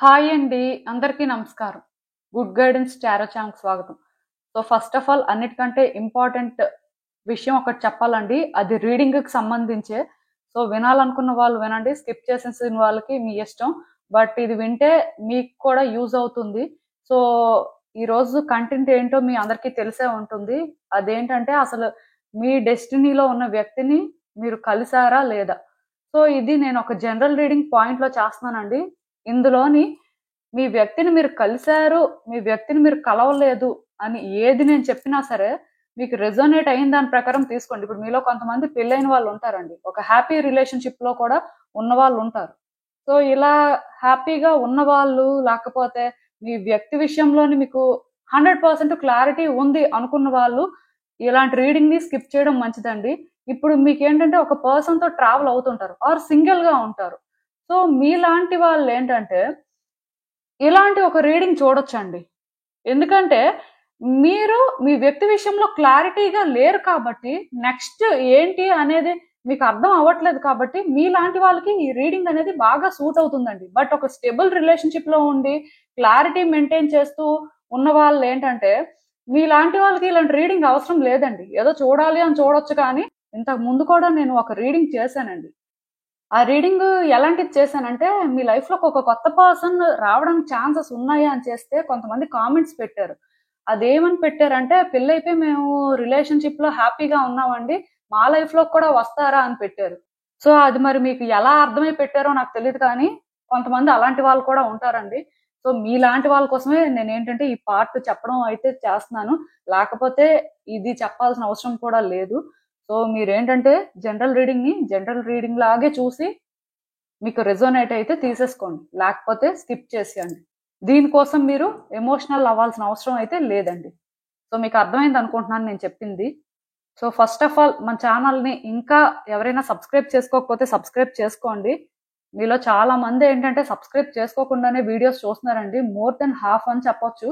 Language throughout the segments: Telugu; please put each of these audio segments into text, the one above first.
హాయ్ అండి. అందరికీ నమస్కారం. గుడ్ గైడెన్స్ టారో ఛానల్‌కి స్వాగతం. సో, ఫస్ట్ ఆఫ్ ఆల్ అన్నిటికంటే ఇంపార్టెంట్ విషయం ఒకటి చెప్పాలండి. అది రీడింగ్‌కి సంబంధించే. సో, వినాలనుకున్న వాళ్ళు వినండి. స్కిప్ చేసేసిన వాళ్ళకి మీ ఇష్టం. బట్ ఇది వింటే మీకు కూడా యూజ్ అవుతుంది. సో, ఈరోజు కంటెంట్ ఏంటో మీ అందరికీ తెలిసే ఉంటుంది. అదేంటంటే అసలు మీ డెస్టినీలో ఉన్న వ్యక్తిని మీరు కలిసారా లేదా? సో, ఇది నేను ఒక జనరల్ రీడింగ్ పాయింట్‌లో చేస్తున్నానండి. ఇందులోని మీ వ్యక్తిని మీరు కలిసారు, మీ వ్యక్తిని మీరు కలవలేదు అని ఏది నేను చెప్పినా సరే, మీకు రెజొనేట్ అయిన దాని ప్రకారం తీసుకోండి. ఇప్పుడు మీలో కొంతమంది పెళ్లైన వాళ్ళు ఉంటారండి. ఒక హ్యాపీ రిలేషన్‌షిప్‌లో కూడా ఉన్నవాళ్ళుంటారు. సో, ఇలా హ్యాపీగా ఉన్నవాళ్ళు లేకపోతే మీ వ్యక్తి విషయంలోని మీకు 100% క్లారిటీ ఉంది అనుకున్న వాళ్ళు ఇలాంటి రీడింగ్‌ని స్కిప్ చేయడం మంచిదండి. ఇప్పుడు మీకేంటంటే ఒక పర్సన్‌తో ట్రావెల్ అవుతుంటారు ఆర్ సింగిల్‌గా ఉంటారు. సో, మీలాంటి వాళ్ళేంటంటే ఇలాంటి ఒక రీడింగ్ చూడొచ్చండి. ఎందుకంటే, మీరు మీ వ్యక్తి విషయంలో క్లారిటీగా లేరు కాబట్టి, నెక్స్ట్ ఏంటి అనేది మీకు అర్థం అవ్వట్లేదు కాబట్టి, మీలాంటి వాళ్ళకి ఈ రీడింగ్ అనేది బాగా సూట్ అవుతుందండి. బట్ ఒక స్టేబుల్ రిలేషన్‌షిప్‌లో ఉండి, క్లారిటీ మెయింటైన్ చేస్తూ ఉన్నవాళ్ళేంటంటే, మీలాంటి వాళ్ళకి ఇలాంటి రీడింగ్ అవసరం లేదండి. ఏదో చూడాలి అని చూడొచ్చు కానీ, ఇంతకు ముందు కూడా నేను ఒక రీడింగ్ చేశానండి. ఆ రీడింగ్ ఎలాంటిది చేశానంటే, మీ లైఫ్‌లోకి ఒక కొత్త పర్సన్ రావడానికి ఛాన్సెస్ ఉన్నాయా అని చేస్తే కొంతమంది కామెంట్స్ పెట్టారు. అదేమని పెట్టారంటే, పెళ్లయిపోయి మేము రిలేషన్‌షిప్‌లో హ్యాపీగా ఉన్నామండి. మా లైఫ్‌లోకి కూడా వస్తారా అని పెట్టారు. సో, అది మరి మీకు ఎలా అర్థమై పెట్టారో నాకు తెలీదు కానీ, కొంతమంది అలాంటి వాళ్ళు కూడా ఉంటారండి. సో, మీలాంటి వాళ్ళ కోసమే నేనేంటంటే ఈ పార్ట్ చెప్పడం అయితే చేస్తున్నాను. లేకపోతే ఇది చెప్పాల్సిన అవసరం కూడా లేదు. సో, మీరేంటంటే జనరల్ రీడింగ్ లాగే చూసి మీకు రెజొనేట్ అయితే తీసేసుకోండి. లేకపోతే స్కిప్ చేసేయండి. దీనికోసం మీరు ఎమోషనల్ అవ్వాల్సిన అవసరం అయితే లేదండి. సో, మీకు అర్థమైంది అనుకుంటున్నాను నేను చెప్పింది. సో, ఫస్ట్ ఆఫ్ ఆల్ మన ఛానల్‌ని ఇంకా ఎవరైనా సబ్స్క్రైబ్ చేసుకోకపోతే సబ్స్క్రైబ్ చేసుకోండి. మీలో చాలా మంది ఏంటంటే సబ్స్క్రైబ్ చేసుకోకుండానే వీడియోస్ చూస్తున్నారండి. మోర్ దెన్ హాఫ్ అని చెప్పొచ్చు.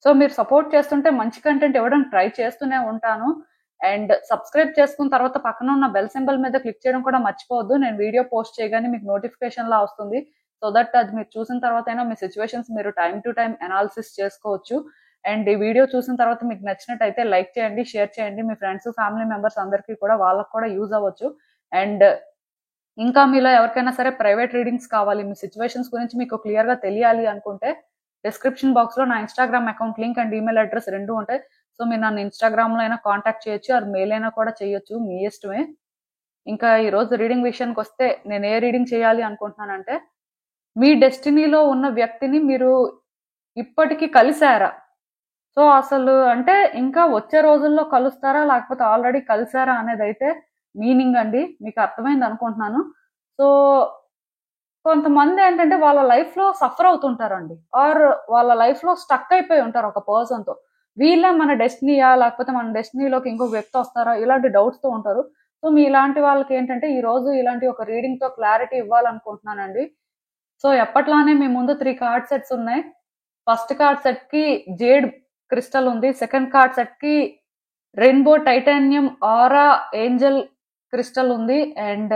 సో, మీరు సపోర్ట్ చేస్తుంటే మంచి కంటెంట్ ఇవ్వడానికి ట్రై చేస్తూనే ఉంటాను. అండ్ సబ్స్క్రైబ్ చేసుకున్న తర్వాత పక్కన ఉన్న బెల్ సింబల్ మీద క్లిక్ చేయడం కూడా మర్చిపోవద్దు. నేను వీడియో పోస్ట్ చేయగానే మీకు నోటిఫికేషన్‌లా వస్తుంది. సో దట్ అది మీరు చూసిన తర్వాతైనా మీ సిట్యుయేషన్స్ మీరు టైమ్ టు టైమ్ అనాలిసిస్ చేసుకోవచ్చు. అండ్ ఈ వీడియో చూసిన తర్వాత మీకు నచ్చినట్టయితే లైక్ చేయండి, షేర్ చేయండి. మీ ఫ్రెండ్స్, ఫ్యామిలీ మెంబర్స్ అందరికీ కూడా వాళ్ళకి కూడా యూజ్ అవ్వచ్చు. అండ్ ఇంకా మీలో ఎవరికైనా సరే ప్రైవేట్ రీడింగ్స్ కావాలి, మీ సిట్యుయేషన్స్ గురించి మీకు క్లియర్‌గా తెలియాలి అనుకుంటే డిస్క్రిప్షన్ బాక్స్‌లో నా Instagram account link and email address 2 ఉంటాయి. సో, మీరు నన్ను ఇన్‌స్టాగ్రామ్‌లో అయినా కాంటాక్ట్ చేయొచ్చు. ఆర్ మెయిల్ అయినా కూడా చేయొచ్చు. మీ ఇష్టమే. ఇంకా ఈరోజు రీడింగ్ విషయానికొస్తే నేను ఏ రీడింగ్ చేయాలి అనుకుంటున్నానంటే, మీ డెస్టినీలో ఉన్న వ్యక్తిని మీరు ఇప్పటికి కలిసారా? సో, అసలు అంటే ఇంకా వచ్చే రోజుల్లో కలుస్తారా? లేకపోతే ఆల్రెడీ కలిసారా అనేదైతే మీనింగ్ అండి. మీకు అర్థమైంది అనుకుంటున్నాను. సో, కొంతమందేంటంటే వాళ్ళ లైఫ్‌లో సఫర్ అవుతుంటారండి. ఆర్ వాళ్ళ లైఫ్‌లో స్టక్ అయిపోయి ఉంటారు ఒక పర్సన్‌తో. వీళ్ళే మన డెస్టినీయా? లేకపోతే మన డెస్టినీలోకి ఇంకొక వ్యక్తి వస్తారా? ఇలాంటి డౌట్స్‌తో ఉంటారు. సో, మీలాంటి వాళ్ళకేంటంటే ఈరోజు ఇలాంటి ఒక రీడింగ్‌తో క్లారిటీ ఇవ్వాలనుకుంటున్నానండి. సో, ఎప్పట్లానే మీ ముందు 3 కార్డ్ సెట్స్ ఉన్నాయి. ఫస్ట్ కార్డ్ సెట్‌కి జేడ్ క్రిస్టల్ ఉంది. సెకండ్ కార్డ్ సెట్‌కి రెయిన్బో టైటానియం ఆరా ఏంజెల్ క్రిస్టల్ ఉంది. అండ్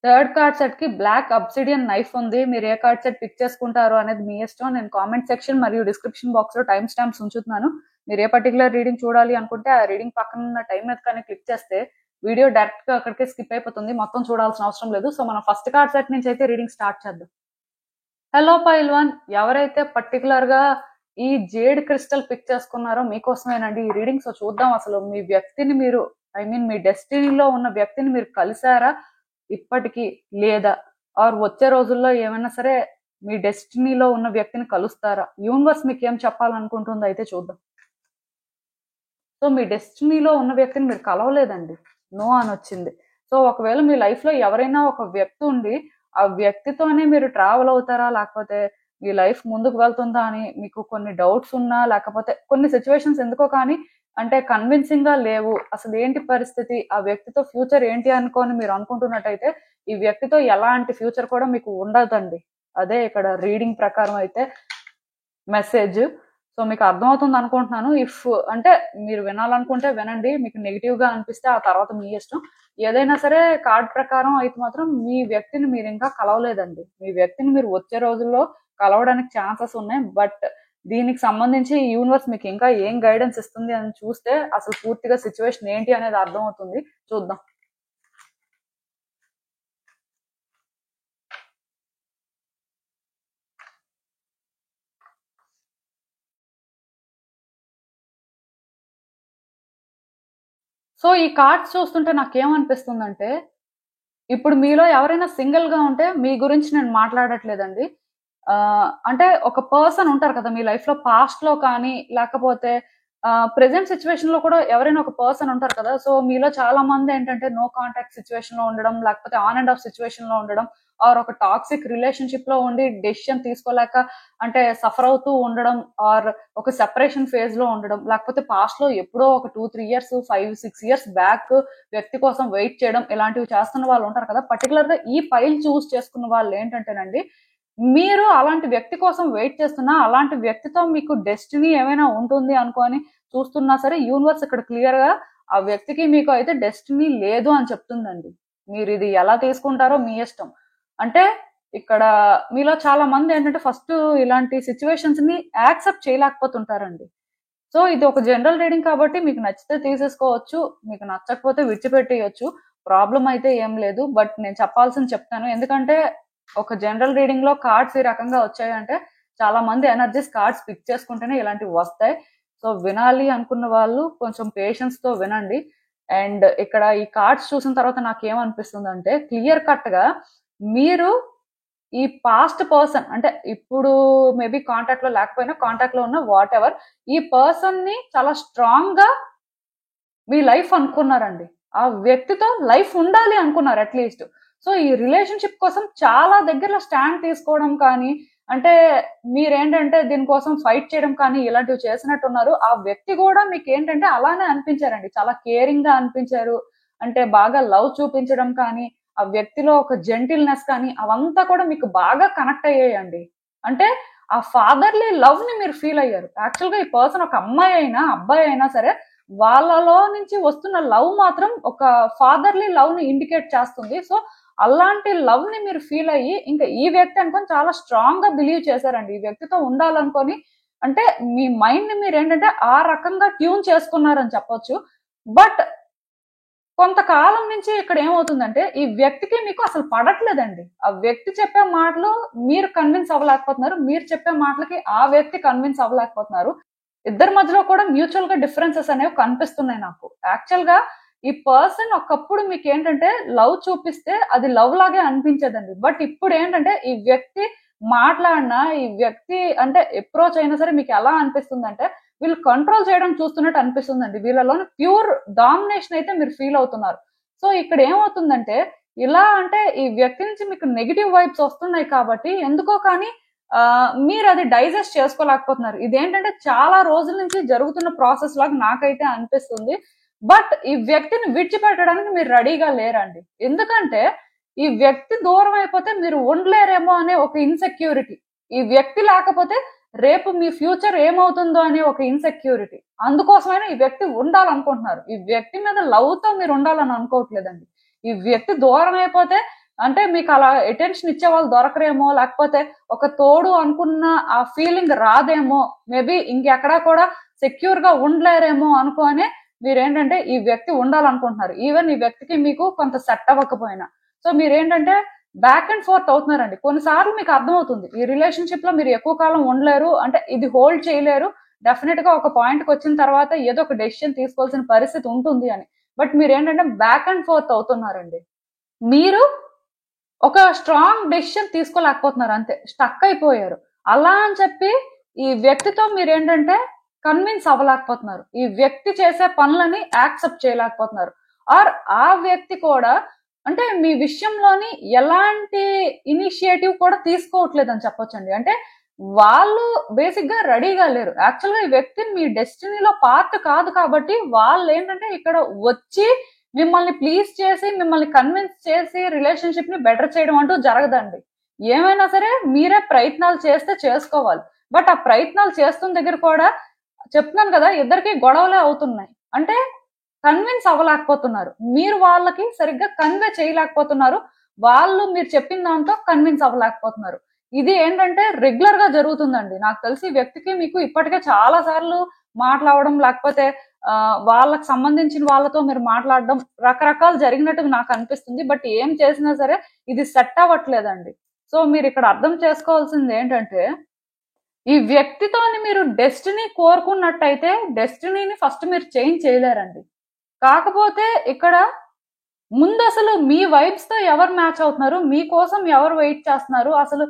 థర్డ్ కార్డ్ సెట్ కి బ్లాక్ అబ్సిడియన్ నైఫ్ ఉంది. మీరు ఏ కార్డ్ సెట్ పిక్ చేసుకుంటారు అనేది మీ ఇష్టం. నేను కామెంట్ సెక్షన్ మరియు డిస్క్రిప్షన్ బాక్స్ లో టైమ్ స్టాంప్స్ ఉంచుతున్నాను. మీరు ఏ పర్టికులర్ రీడింగ్ చూడాలి అనుకుంటే ఆ రీడింగ్ పక్కన ఉన్న టైం మీద కానీ క్లిక్ చేస్తే వీడియో డైరెక్ట్ గా అక్కడికే స్కిప్ అయిపోతుంది. మొత్తం చూడాల్సిన అవసరం లేదు. సో మనం ఫస్ట్ కార్డ్ సెట్ నుంచి అయితే రీడింగ్ స్టార్ట్ చేద్దాం. హలో పైల్వాన్, ఎవరైతే పర్టికులర్ గా ఈ జేడ్ క్రిస్టల్ పిక్ చేసుకున్నారో మీకోసమేనండి ఈ రీడింగ్. సో చూద్దాం అసలు మీ వ్యక్తిని మీరు మీ డెస్టినీలో ఉన్న వ్యక్తిని మీరు కలిసారా ఇప్పటికి, లేదా ఆర్ వచ్చే రోజుల్లో ఏమైనా సరే మీ డెస్టినీలో ఉన్న వ్యక్తిని కలుస్తారా? యూనివర్స్ మీకు ఏం చెప్పాలనుకుంటుందో అయితే చూద్దాం. సో మీ డెస్టినీలో ఉన్న వ్యక్తిని మీరు కలవలేదండి, నో అని వచ్చింది. సో ఒకవేళ మీ లైఫ్ లో ఎవరైనా ఒక వ్యక్తి ఉండి ఆ వ్యక్తితోనే మీరు ట్రావెల్ అవుతారా, లేకపోతే మీ లైఫ్ ముందుకు వెళ్తుందా అని మీకు కొన్ని డౌట్స్ ఉన్నా, లేకపోతే కొన్ని సిచ్యువేషన్స్ ఎందుకో కానీ అంటే కన్విన్సింగ్ గా లేవు, అసలు ఏంటి పరిస్థితి, ఆ వ్యక్తితో ఫ్యూచర్ ఏంటి అనుకోని మీరు అనుకుంటున్నట్టయితే ఈ వ్యక్తితో ఎలాంటి ఫ్యూచర్ కూడా మీకు ఉండదండి. అదే ఇక్కడ రీడింగ్ ప్రకారం అయితే మెసేజ్. సో మీకు అర్థమవుతుంది అనుకుంటున్నాను. ఇఫ్ అంటే మీరు వినాలనుకుంటే వినండి, మీకు నెగిటివ్ గా అనిపిస్తే ఆ తర్వాత మీ ఇష్టం. ఏదైనా సరే కార్డ్ ప్రకారం అయితే మాత్రం మీ వ్యక్తిని మీరు ఇంకా కలవలేదండి. మీ వ్యక్తిని మీరు వచ్చే రోజుల్లో కలవడానికి ఛాన్సెస్ ఉన్నాయి. బట్ దీనికి సంబంధించి యూనివర్స్ మీకు ఇంకా ఏం గైడెన్స్ ఇస్తుంది అని చూస్తే అసలు పూర్తిగా సిచ్యువేషన్ ఏంటి అనేది అర్థమవుతుంది. చూద్దాం. సో ఈ కార్డ్స్ చూస్తుంటే నాకేమనిపిస్తుందంటే, ఇప్పుడు మీలో ఎవరైనా సింగిల్ గా ఉంటే మీ గురించి నేను మాట్లాడట్లేదండి. అంటే ఒక పర్సన్ ఉంటారు కదా మీ లైఫ్ లో, పాస్ట్ లో కానీ లేకపోతే ప్రెసెంట్ సిచ్యువేషన్ లో కూడా ఎవరైనా ఒక పర్సన్ ఉంటారు కదా. సో మీలో చాలా మంది ఏంటంటే నో కాంటాక్ట్ సిచ్యువేషన్ లో ఉండడం, లేకపోతే ఆన్ అండ్ ఆఫ్ సిచ్యువేషన్ లో ఉండడం, ఆర్ ఒక టాక్సిక్ రిలేషన్షిప్ లో ఉండి డెసిషన్ తీసుకోలేక అంటే సఫర్ అవుతూ ఉండడం, ఆర్ ఒక సెపరేషన్ ఫేజ్ లో ఉండడం, లేకపోతే పాస్ట్ లో ఎప్పుడో ఒక 2-3 years 5-6 years బ్యాక్ వ్యక్తి కోసం వెయిట్ చేయడం, ఇలాంటివి చేస్తున్న వాళ్ళు ఉంటారు కదా. పర్టికులర్ గా ఈ ఫైల్ చూస్ చేసుకున్న వాళ్ళు ఏంటంటేనండి, మీరు అలాంటి వ్యక్తి కోసం వెయిట్ చేస్తున్నా, అలాంటి వ్యక్తితో మీకు డెస్టినీ ఏమైనా ఉంటుంది అనుకొని చూస్తున్నా సరే, యూనివర్స్ ఇక్కడ క్లియర్ గా ఆ వ్యక్తికి మీకు అయితే డెస్టినీ లేదు అని చెప్తుందండి. మీరు ఇది ఎలా తీసుకుంటారో మీ ఇష్టం. అంటే ఇక్కడ మీలో చాలా మంది ఏంటంటే ఫస్ట్ ఇలాంటి సిచ్యువేషన్స్ ని యాక్సెప్ట్ చేయలేకపోతుంటారండి. సో ఇది ఒక జనరల్ రీడింగ్ కాబట్టి మీకు నచ్చితే తీసేసుకోవచ్చు, మీకు నచ్చకపోతే విడిచిపెట్టేయచ్చు. ప్రాబ్లం అయితే ఏం లేదు. బట్ నేను చెప్పాల్సింది చెప్తాను. ఎందుకంటే ఒక జనరల్ రీడింగ్ లో కార్డ్స్ ఈ రకంగా వచ్చాయంటే చాలా మంది ఎనర్జీస్ కార్డ్స్ పిక్ చేసుకుంటేనే ఇలాంటివి వస్తాయి. సో వినాలి అనుకున్న వాళ్ళు కొంచెం పేషెన్స్ తో వినండి. అండ్ ఇక్కడ ఈ కార్డ్స్ చూసిన తర్వాత నాకేమనిపిస్తుంది అంటే, క్లియర్ కట్ గా మీరు ఈ పాస్ట్ పర్సన్ అంటే ఇప్పుడు మేబీ కాంటాక్ట్ లో లేకపోయినా కాంటాక్ట్ లో ఉన్న వాట్ ఎవర్, ఈ పర్సన్ ని చాలా స్ట్రాంగ్ గా మీ లైఫ్ అనుకున్నారండి. ఆ వ్యక్తితో లైఫ్ ఉండాలి అనుకున్నారు అట్లీస్ట్. సో ఈ రిలేషన్షిప్ కోసం చాలా దగ్గరలో స్టాండ్ తీసుకోవడం కానీ, అంటే మీరేంటంటే దీనికోసం ఫైట్ చేయడం కానీ ఇలాంటివి చేసినట్టున్నారు. ఆ వ్యక్తి కూడా మీకు ఏంటంటే అలానే అనిపించారండి. చాలా కేరింగ్ గా అనిపించారు. అంటే బాగా లవ్ చూపించడం కానీ, ఆ వ్యక్తిలో ఒక జెంటిల్నెస్ కానీ, అవంతా కూడా మీకు బాగా కనెక్ట్ అయ్యాయండి. అంటే ఆ ఫాదర్లీ లవ్ ని మీరు ఫీల్ అయ్యారు. యాక్చువల్ గా ఈ పర్సన్ ఒక అమ్మాయి అయినా అబ్బాయి అయినా సరే, వాళ్ళలో నుంచి వస్తున్న లవ్ మాత్రం ఒక ఫాదర్లీ లవ్ ని ఇండికేట్ చేస్తుంది. సో అలాంటి లవ్ ని మీరు ఫీల్ అయ్యి ఇంకా ఈ వ్యక్తి అనుకొని చాలా స్ట్రాంగ్ గా బిలీవ్ చేశారండి. ఈ వ్యక్తితో ఉండాలనుకొని, అంటే మీ మైండ్ ని మీరు ఏంటంటే ఆ రకంగా ట్యూన్ చేసుకున్నారని చెప్పొచ్చు. బట్ కొంతకాలం నుంచి ఇక్కడ ఏమవుతుందంటే ఈ వ్యక్తికి మీకు అసలు పడట్లేదండి. ఆ వ్యక్తి చెప్పే మాటలు మీరు కన్విన్స్ అవ్వలేకపోతున్నారు, మీరు చెప్పే మాటలకి ఆ వ్యక్తి కన్విన్స్ అవ్వలేకపోతున్నారు. ఇద్దరి మధ్యలో కూడా మ్యూచువల్ గా డిఫరెన్సెస్ అనేవి కనిపిస్తున్నాయి నాకు. యాక్చువల్ గా ఈ పర్సన్ ఒకప్పుడు మీకు ఏంటంటే లవ్ చూపిస్తే అది లవ్ లాగే అనిపించేదండి. బట్ ఇప్పుడు ఏంటంటే ఈ వ్యక్తి మాట్లాడినా, ఈ వ్యక్తి అంటే అప్రోచ్ అయినా సరే మీకు ఎలా అనిపిస్తుంది అంటే వీళ్ళు కంట్రోల్ చేయడం చూస్తున్నట్టు అనిపిస్తుందండి. వీళ్ళలోని ప్యూర్ డామినేషన్ అయితే మీరు ఫీల్ అవుతున్నారు. సో ఇక్కడ ఏమవుతుందంటే, ఇలా అంటే ఈ వ్యక్తి నుంచి మీకు నెగిటివ్ వైబ్స్ వస్తున్నాయి కాబట్టి ఎందుకో కానీ మీరు అది డైజెస్ట్ చేసుకోలేకపోతున్నారు. ఇదేంటంటే చాలా రోజుల నుంచి జరుగుతున్న ప్రాసెస్ లాగా నాకైతే అనిపిస్తుంది. బట్ ఈ వ్యక్తిని విడిచిపెట్టడానికి మీరు రెడీగా లేరండి. ఎందుకంటే ఈ వ్యక్తి దూరం అయిపోతే మీరు ఉండలేరేమో అనే ఒక ఇన్సెక్యూరిటీ, ఈ వ్యక్తి లేకపోతే రేపు మీ ఫ్యూచర్ ఏమవుతుందో అనే ఒక ఇన్సెక్యూరిటీ, అందుకోసమైనా ఈ వ్యక్తి ఉండాలనుకుంటున్నారు. ఈ వ్యక్తి మీద లవ్ తో మీరు ఉండాలని అనుకోవట్లేదండి. ఈ వ్యక్తి దూరం అయిపోతే అంటే మీకు అలా అటెన్షన్ ఇచ్చే వాళ్ళు దొరకరేమో, లేకపోతే ఒక తోడు అనుకున్న ఆ ఫీలింగ్ రాదేమో, మేబీ ఇంకెక్కడా కూడా సెక్యూర్ గా ఉండలేరేమో అనుకోనే మీరేంటంటే ఈ వ్యక్తి ఉండాలనుకుంటున్నారు. ఈవెన్ ఈ వ్యక్తికి మీకు కొంత సెట్ అవ్వకపోయినా. సో మీరేంటంటే బ్యాక్ అండ్ ఫోర్త్ అవుతున్నారండి. కొన్నిసార్లు మీకు అర్థమవుతుంది ఈ రిలేషన్షిప్ లో మీరు ఎక్కువ కాలం ఉండలేరు, అంటే ఇది హోల్డ్ చేయలేరు, డెఫినెట్ గా ఒక పాయింట్ కి వచ్చిన తర్వాత ఏదో ఒక డెసిషన్ తీసుకోవాల్సిన పరిస్థితి ఉంటుంది అని. బట్ మీరు ఏంటంటే బ్యాక్ అండ్ ఫోర్త్ అవుతున్నారండి. మీరు ఒక స్ట్రాంగ్ డెసిషన్ తీసుకోలేకపోతున్నారు, అంతే స్టక్ అయిపోయారు. అలా అని చెప్పి ఈ వ్యక్తితో మీరు ఏంటంటే కన్విన్స్ అవ్వలేకపోతున్నారు. ఈ వ్యక్తి చేసే పనులని యాక్సెప్ట్ చేయలేకపోతున్నారు. ఆర్ ఆ వ్యక్తి కూడా అంటే మీ విషయంలోని ఎలాంటి ఇనిషియేటివ్ కూడా తీసుకోవట్లేదు అని చెప్పొచ్చండి. అంటే వాళ్ళు బేసిక్ గా రెడీగా లేరు. యాక్చువల్ గా ఈ వ్యక్తి మీ డెస్టినీలో పార్ట్ కాదు కాబట్టి వాళ్ళు ఏంటంటే ఇక్కడ వచ్చి మిమ్మల్ని ప్లీజ్ చేసి, మిమ్మల్ని కన్విన్స్ చేసి రిలేషన్షిప్ ని బెటర్ చేయడం అంటూ జరగదండి. ఏమైనా సరే మీరే ప్రయత్నాలు చేస్తే చేసుకోవాలి. బట్ ఆ ప్రయత్నాలు చేస్తున్న దగ్గర కూడా చెప్తున్నాను కదా, ఇద్దరికి గొడవలే అవుతున్నాయి. అంటే కన్విన్స్ అవ్వలేకపోతున్నారు. మీరు వాళ్ళకి సరిగ్గా కన్వే చేయలేకపోతున్నారు. వాళ్ళు మీరు చెప్పిన దాంతో కన్విన్స్ అవ్వలేకపోతున్నారు. ఇది ఏంటంటే రెగ్యులర్ గా జరుగుతుందండి. నాకు తెలిసి ఈ వ్యక్తికి మీకు ఇప్పటికే చాలా సార్లు మాట్లాడడం, లేకపోతే వాళ్ళకి సంబంధించిన వాళ్ళతో మీరు మాట్లాడడం రకరకాలు జరిగినట్టు నాకు అనిపిస్తుంది. బట్ ఏం చేసినా సరే ఇది సెట్ అవ్వట్లేదండి. సో మీరు ఇక్కడ అర్థం చేసుకోవాల్సింది ఏంటంటే, ఈ వ్యక్తితోని మీరు డెస్టినీ కోరుకున్నట్టయితే డెస్టినీని ఫస్ట్ మీరు చేంజ్ చేయలేరండి. కాకపోతే ఇక్కడ ముందు అసలు మీ వైబ్స్ తో ఎవరు మ్యాచ్ అవుతున్నారు, మీకోసం ఎవరు వెయిట్ చేస్తున్నారు, అసలు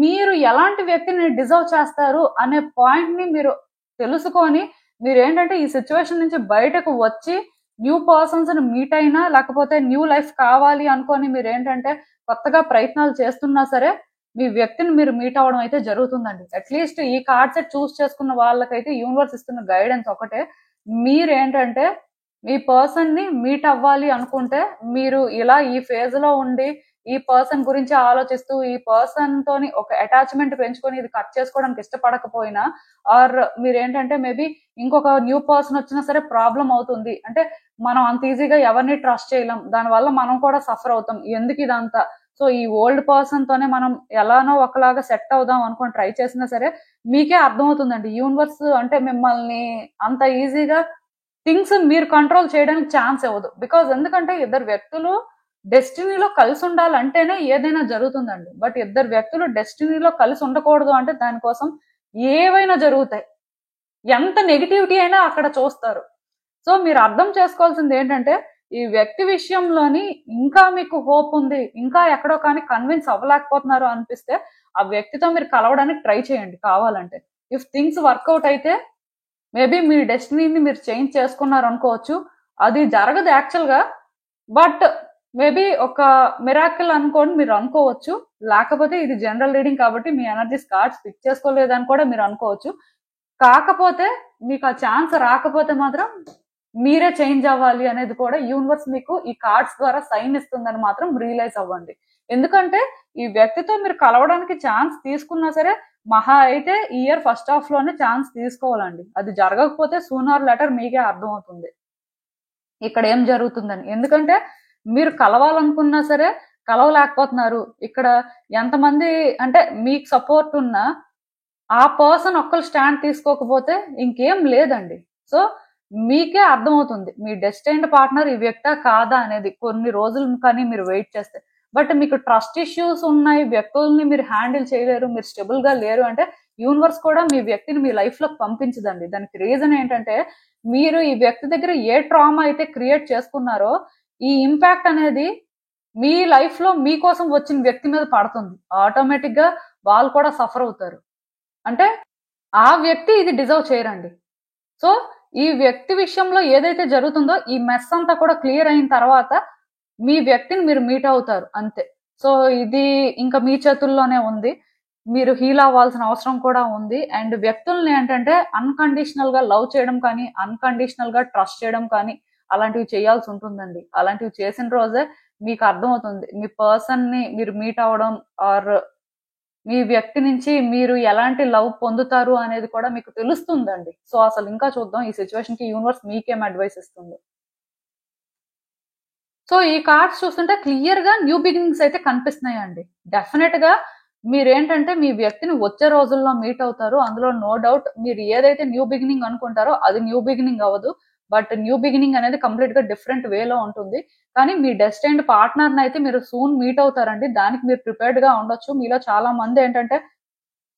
మీరు ఎలాంటి వ్యక్తిని డిజర్వ్ చేస్తారు అనే పాయింట్ ని మీరు తెలుసుకొని, మీరు ఏంటంటే ఈ సిచ్యువేషన్ నుంచి బయటకు వచ్చి న్యూ పర్సన్స్ ని మీట్ అయినా, లేకపోతే న్యూ లైఫ్ కావాలి అనుకొని మీరు ఏంటంటే కొత్తగా ప్రయత్నాలు చేస్తున్నా సరే మీ వ్యక్తిని మీరు మీట్ అవ్వడం అయితే జరుగుతుందండి. అట్లీస్ట్ ఈ కార్డ్ సెట్ చూస్ చేసుకున్న వాళ్ళకైతే యూనివర్స్ ఇస్తున్న గైడెన్స్ ఒకటే, మీరేంటంటే మీ పర్సన్ ని మీట్ అవ్వాలి అనుకుంటే మీరు ఇలా ఈ ఫేజ్ లో ఉండి ఈ పర్సన్ గురించి ఆలోచిస్తూ ఈ పర్సన్ తోని ఒక అటాచ్మెంట్ పెంచుకొని ఇది కట్ చేసుకోవడానికి ఇష్టపడకపోయినా, ఆర్ మీరేంటంటే మేబీ ఇంకొక న్యూ పర్సన్ వచ్చినా సరే ప్రాబ్లం అవుతుంది అంటే మనం అంత ఈజీగా ఎవరిని ట్రస్ట్ చేయలేం, దానివల్ల మనం కూడా సఫర్ అవుతాం, ఎందుకు ఇదంతా. సో ఈ ఓల్డ్ పర్సన్ తోనే మనం ఎలానో ఒకలాగా సెట్ అవుదాం అనుకొని ట్రై చేసినా సరే మీకే అర్థమవుతుందండి యూనివర్స్ అంటే మిమ్మల్ని అంత ఈజీగా థింగ్స్ మీరు కంట్రోల్ చేయడానికి ఛాన్స్ ఇవ్వదు. బికాజ్ ఎందుకంటే ఇద్దరు వ్యక్తులు డెస్టినీలో కలిసి ఉండాలంటేనే ఏదైనా జరుగుతుందండి. బట్ ఇద్దరు వ్యక్తులు డెస్టినీలో కలిసి ఉండకూడదు అంటే దానికోసం ఏవైనా జరుగుతాయి, ఎంత నెగిటివిటీ అయినా అక్కడ చూస్తారు. సో మీరు అర్థం చేసుకోవాల్సింది ఏంటంటే ఈ వ్యక్తి విషయంలోని ఇంకా మీకు హోప్ ఉంది, ఇంకా ఎక్కడో కానీ కన్విన్స్ అవ్వలేకపోతున్నారు అనిపిస్తే ఆ వ్యక్తితో మీరు కలవడానికి ట్రై చేయండి కావాలంటే. ఇఫ్ థింగ్స్ వర్కౌట్ అయితే మేబీ మీ డెస్టినీని మీరు చేంజ్ చేసుకున్నారు అనుకోవచ్చు. అది జరగదు యాక్చువల్ గా, బట్ మేబీ ఒక మిరాకిల్ అనుకోండి మీరు అనుకోవచ్చు. లేకపోతే ఇది జనరల్ రీడింగ్ కాబట్టి మీ ఎనర్జీస్ కార్డ్స్ పిక్ చేసుకోలేదని కూడా మీరు అనుకోవచ్చు. కాకపోతే మీకు ఆ ఛాన్స్ రాకపోతే మాత్రం మీరే చేంజ్ అవ్వాలి అనేది కూడా యూనివర్స్ మీకు ఈ కార్డ్స్ ద్వారా సైన్ ఇస్తుందని మాత్రం రియలైజ్ అవ్వండి. ఎందుకంటే ఈ వ్యక్తితో మీరు కలవడానికి ఛాన్స్ తీసుకున్నా సరే మహా అయితే ఈ ఇయర్ ఫస్ట్ హాఫ్ లోనే ఛాన్స్ తీసుకోవాలండి. అది జరగకపోతే సూనర్ లెటర్ మీకే అర్థమవుతుంది ఇక్కడ ఏం జరుగుతుందని. ఎందుకంటే మీరు కలవాలనుకున్నా సరే కలవలేకపోతున్నారు. ఇక్కడ ఎంతమంది అంటే మీకు సపోర్ట్ ఉన్నా ఆ పర్సన్ ఒక్కరు స్టాండ్ తీసుకోకపోతే ఇంకేం లేదండి. సో మీకే అర్థమవుతుంది మీ డెస్టైన్డ్ పార్ట్నర్ ఈ వ్యక్తా కాదా అనేది కొన్ని రోజులు కానీ మీరు వెయిట్ చేస్తే. బట్ మీకు ట్రస్ట్ ఇష్యూస్ ఉన్నాయి, వ్యక్తుల్ని మీరు హ్యాండిల్ చేయలేరు, మీరు స్టెబుల్ గా లేరు అంటే యూనివర్స్ కూడా మీ వ్యక్తిని మీ లైఫ్ లో పంపించదండి. దానికి రీజన్ ఏంటంటే మీరు ఈ వ్యక్తి దగ్గర ఏ ట్రామా అయితే క్రియేట్ చేసుకున్నారో ఈ ఇంపాక్ట్ అనేది మీ లైఫ్ లో మీకోసం వచ్చిన వ్యక్తి మీద పడుతుంది. ఆటోమేటిక్ గా వాళ్ళు కూడా సఫర్ అవుతారు. అంటే ఆ వ్యక్తి ఇది డిజర్వ్ చేయరండి. సో ఈ వ్యక్తి విషయంలో ఏదైతే జరుగుతుందో ఈ మెస్ అంతా కూడా క్లియర్ అయిన తర్వాత మీ వ్యక్తిని మీరు మీట్ అవుతారు అంతే. సో ఇది ఇంకా మీ చేతుల్లోనే ఉంది, మీరు హీల్ అవ్వాల్సిన అవసరం కూడా ఉంది. అండ్ వ్యక్తుల్ని ఏంటంటే అన్కండిషనల్ గా లవ్ చేయడం కానీ అన్కండిషనల్ గా ట్రస్ట్ చేయడం కానీ అలాంటివి చేయాల్సి ఉంటుందండి. అలాంటివి చేసిన రోజే మీకు అర్థమవుతుంది మీ పర్సన్ ని మీరు మీట్ అవ్వడం ఆర్ మీ వ్యక్తి నుంచి మీరు ఎలాంటి లవ్ పొందుతారు అనేది కూడా మీకు తెలుస్తుందండి. సో అసలు ఇంకా చూద్దాం ఈ సిచ్యువేషన్ కి యూనివర్స్ మీకేం అడ్వైస్ ఇస్తుంది. సో ఈ కార్డ్స్ చూస్తుంటే క్లియర్ గా న్యూ బిగినింగ్స్ అయితే కనిపిస్తున్నాయండి. డెఫినెట్ గా మీరేంటంటే మీ వ్యక్తిని వచ్చే రోజుల్లో మీట్ అవుతారు, అందులో నో డౌట్. మీరు ఏదైతే న్యూ బిగినింగ్ అనుకుంటారో అది న్యూ బిగినింగ్ అవ్వదు, బట్ న్యూ బిగినింగ్ అనేది కంప్లీట్ గా డిఫరెంట్ వేలో ఉంటుంది. కానీ మీ డెస్టైన్డ్ పార్ట్నర్ అయితే మీరు సూన్ మీట్ అవుతారండి, దానికి మీరు ప్రిపేర్డ్ గా ఉండొచ్చు. మీలో చాలా మంది ఏంటంటే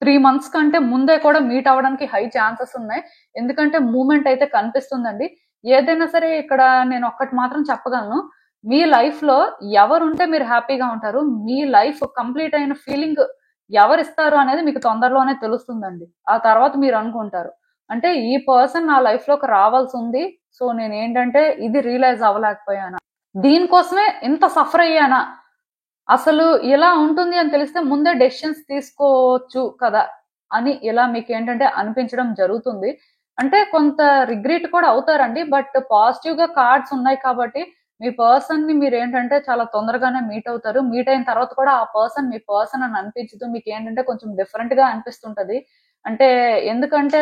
3 months కంటే ముందే కూడా మీట్ అవ్వడానికి హై ఛాన్సెస్ ఉన్నాయి. ఎందుకంటే మూమెంట్ అయితే కనిపిస్తుందండి. ఏదైనా సరే ఇక్కడ నేను ఒక్కటి మాత్రం చెప్పగలను, మీ లైఫ్ లో ఎవరుంటే మీరు హ్యాపీగా ఉంటారు, మీ లైఫ్ కంప్లీట్ అయిన ఫీలింగ్ ఎవరిస్తారు అనేది మీకు తొందరలోనే తెలుస్తుందండి. ఆ తర్వాత మీరు అనుకుంటారు అంటే ఈ పర్సన్ నా లైఫ్ లోకి రావాల్సి ఉంది, సో నేను ఏంటంటే ఇది రియలైజ్ అవ్వలేకపోయానా, దీనికోసమే ఇంత సఫర్ అయ్యానా, అసలు ఇలా ఉంటుంది అని తెలిస్తే ముందే డెసిషన్స్ తీసుకోవచ్చు కదా అని ఇలా మీకు ఏంటంటే అనిపించడం జరుగుతుంది. అంటే కొంత రిగ్రెట్ కూడా అవుతారండి, బట్ పాజిటివ్ గా కార్డ్స్ ఉన్నాయి కాబట్టి మీ పర్సన్ ని మీరు ఏంటంటే చాలా తొందరగానే మీట్ అవుతారు. మీట్ అయిన తర్వాత కూడా ఆ పర్సన్ మీ పర్సన్ అని అనిపించదు, మీకు ఏంటంటే కొంచెం డిఫరెంట్ గా అనిపిస్తుంటది. అంటే ఎందుకంటే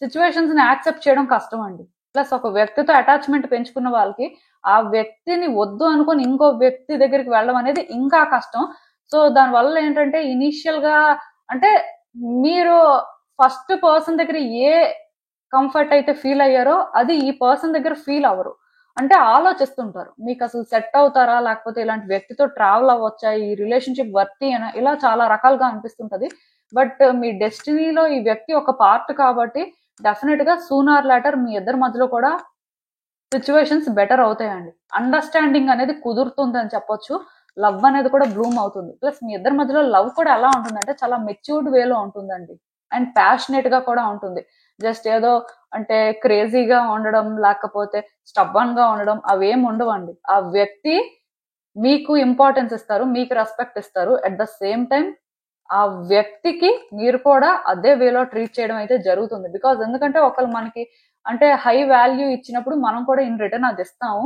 సిచ్యువేషన్స్ ని యాక్సెప్ట్ చేయడం కష్టం అండి. ప్లస్ ఒక వ్యక్తితో అటాచ్మెంట్ పెంచుకున్న వాళ్ళకి ఆ వ్యక్తిని వద్దు అనుకుని ఇంకో వ్యక్తి దగ్గరికి వెళ్ళడం అనేది ఇంకా కష్టం. సో దానివల్ల ఏంటంటే ఇనీషియల్ గా అంటే మీరు ఫస్ట్ పర్సన్ దగ్గర ఏ కంఫర్ట్ అయితే ఫీల్ అయ్యారో అది ఈ పర్సన్ దగ్గర ఫీల్ అవ్వరు. అంటే ఆలోచిస్తుంటారు మీకు అసలు సెట్ అవుతారా, లేకపోతే ఇలాంటి వ్యక్తితో ట్రావెల్ అవ్వచ్చా, ఈ రిలేషన్షిప్ వర్తి అయినా, ఇలా చాలా రకాలుగా అనిపిస్తుంటది. బట్ మీ డెస్టినీలో ఈ వ్యక్తి ఒక పార్ట్ కాబట్టి డెఫినెట్ గా సూనర్ లేటర్ మీ ఇద్దరి మధ్యలో కూడా సిచ్యువేషన్స్ బెటర్ అవుతాయండి. అండర్స్టాండింగ్ అనేది కుదురుతుంది అని చెప్పొచ్చు. లవ్ అనేది కూడా బ్లూమ్ అవుతుంది. ప్లస్ మీ ఇద్దరి మధ్యలో లవ్ కూడా ఎలా ఉంటుందంటే చాలా మెచ్యూర్డ్ వేలో ఉంటుందండి. అండ్ ప్యాషనేట్ గా కూడా ఉంటుంది. జస్ట్ ఏదో అంటే క్రేజీగా ఉండడం, లేకపోతే స్టబ్బన్ గా ఉండడం అవేం ఉండవండి. ఆ వ్యక్తి మీకు ఇంపార్టెన్స్ ఇస్తారు, మీకు రెస్పెక్ట్ ఇస్తారు. అట్ ద సేమ్ టైం ఆ వ్యక్తికి మీరు కూడా అదే వేలో ట్రీట్ చేయడం అయితే జరుగుతుంది. బికాజ్ ఎందుకంటే ఒకళ్ళు మనకి అంటే హై వాల్యూ ఇచ్చినప్పుడు మనం కూడా ఇన్ రిటర్న్ అది ఇస్తాము.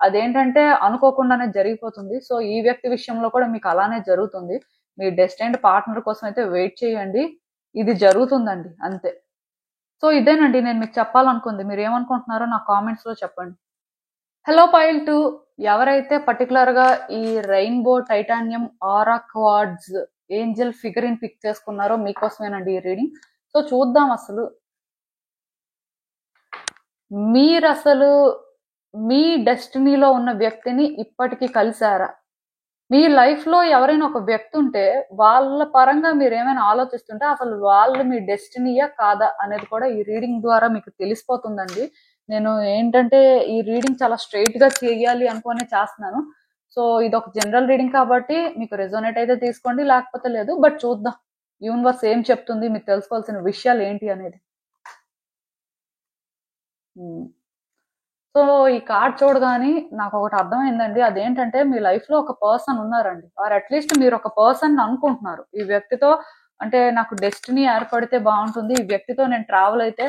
అదేంటంటే అనుకోకుండానే జరిగిపోతుంది. సో ఈ వ్యక్తి విషయంలో కూడా మీకు అలానే జరుగుతుంది. మీ డెస్టైన్డ్ పార్ట్నర్ కోసం అయితే వెయిట్ చేయండి. ఇది జరుగుతుందండి అంతే. సో ఇదేనండి నేను మీకు చెప్పాలనుకుంది. మీరు ఏమనుకుంటున్నారో నా కామెంట్స్ లో చెప్పండి. హలో పైల్ 2, ఎవరైతే పర్టికులర్ గా ఈ రెయిన్బో టైటానియం ఆరా క్వార్డ్స్ ఏంజల్ ఫిగరిన్ పిక్ చేసుకున్నారో మీకోసమేనండి ఈ రీడింగ్. సో చూద్దాం అసలు మీరు అసలు మీ డెస్టినీలో ఉన్న వ్యక్తిని ఇప్పటికీ కలిసారా? మీ లైఫ్ లో ఎవరైనా ఒక వ్యక్తి ఉంటే వాళ్ళ పరంగా మీరు ఏమైనా ఆలోచిస్తుంటే అసలు వాళ్ళు మీ డెస్టినీయా కాదా అనేది కూడా ఈ రీడింగ్ ద్వారా మీకు తెలిసిపోతుందండి. నేను ఏంటంటే ఈ రీడింగ్ చాలా స్ట్రైట్ గా చేయాలి అనుకునే చేస్తున్నాను. సో ఇది ఒక జనరల్ రీడింగ్ కాబట్టి మీకు రెజోనేట్ అయితే తీసుకోండి, లేకపోతే లేదు. బట్ చూద్దాం యూనివర్స్ ఏం చెప్తుంది, మీకు తెలుసుకోవాల్సిన విషయాలు ఏంటి అనేది. సో ఈ కార్డ్ చూడగానే నాకు ఒకటి అర్థమైందండి. అదేంటంటే మీ లైఫ్ లో ఒక పర్సన్ ఉన్నారండి, ఆర్ అట్లీస్ట్ మీరు ఒక పర్సన్ అనుకుంటున్నారు. ఈ వ్యక్తితో అంటే నాకు డెస్టినీ ఏర్పడితే బాగుంటుంది, ఈ వ్యక్తితో నేను ట్రావెల్ అయితే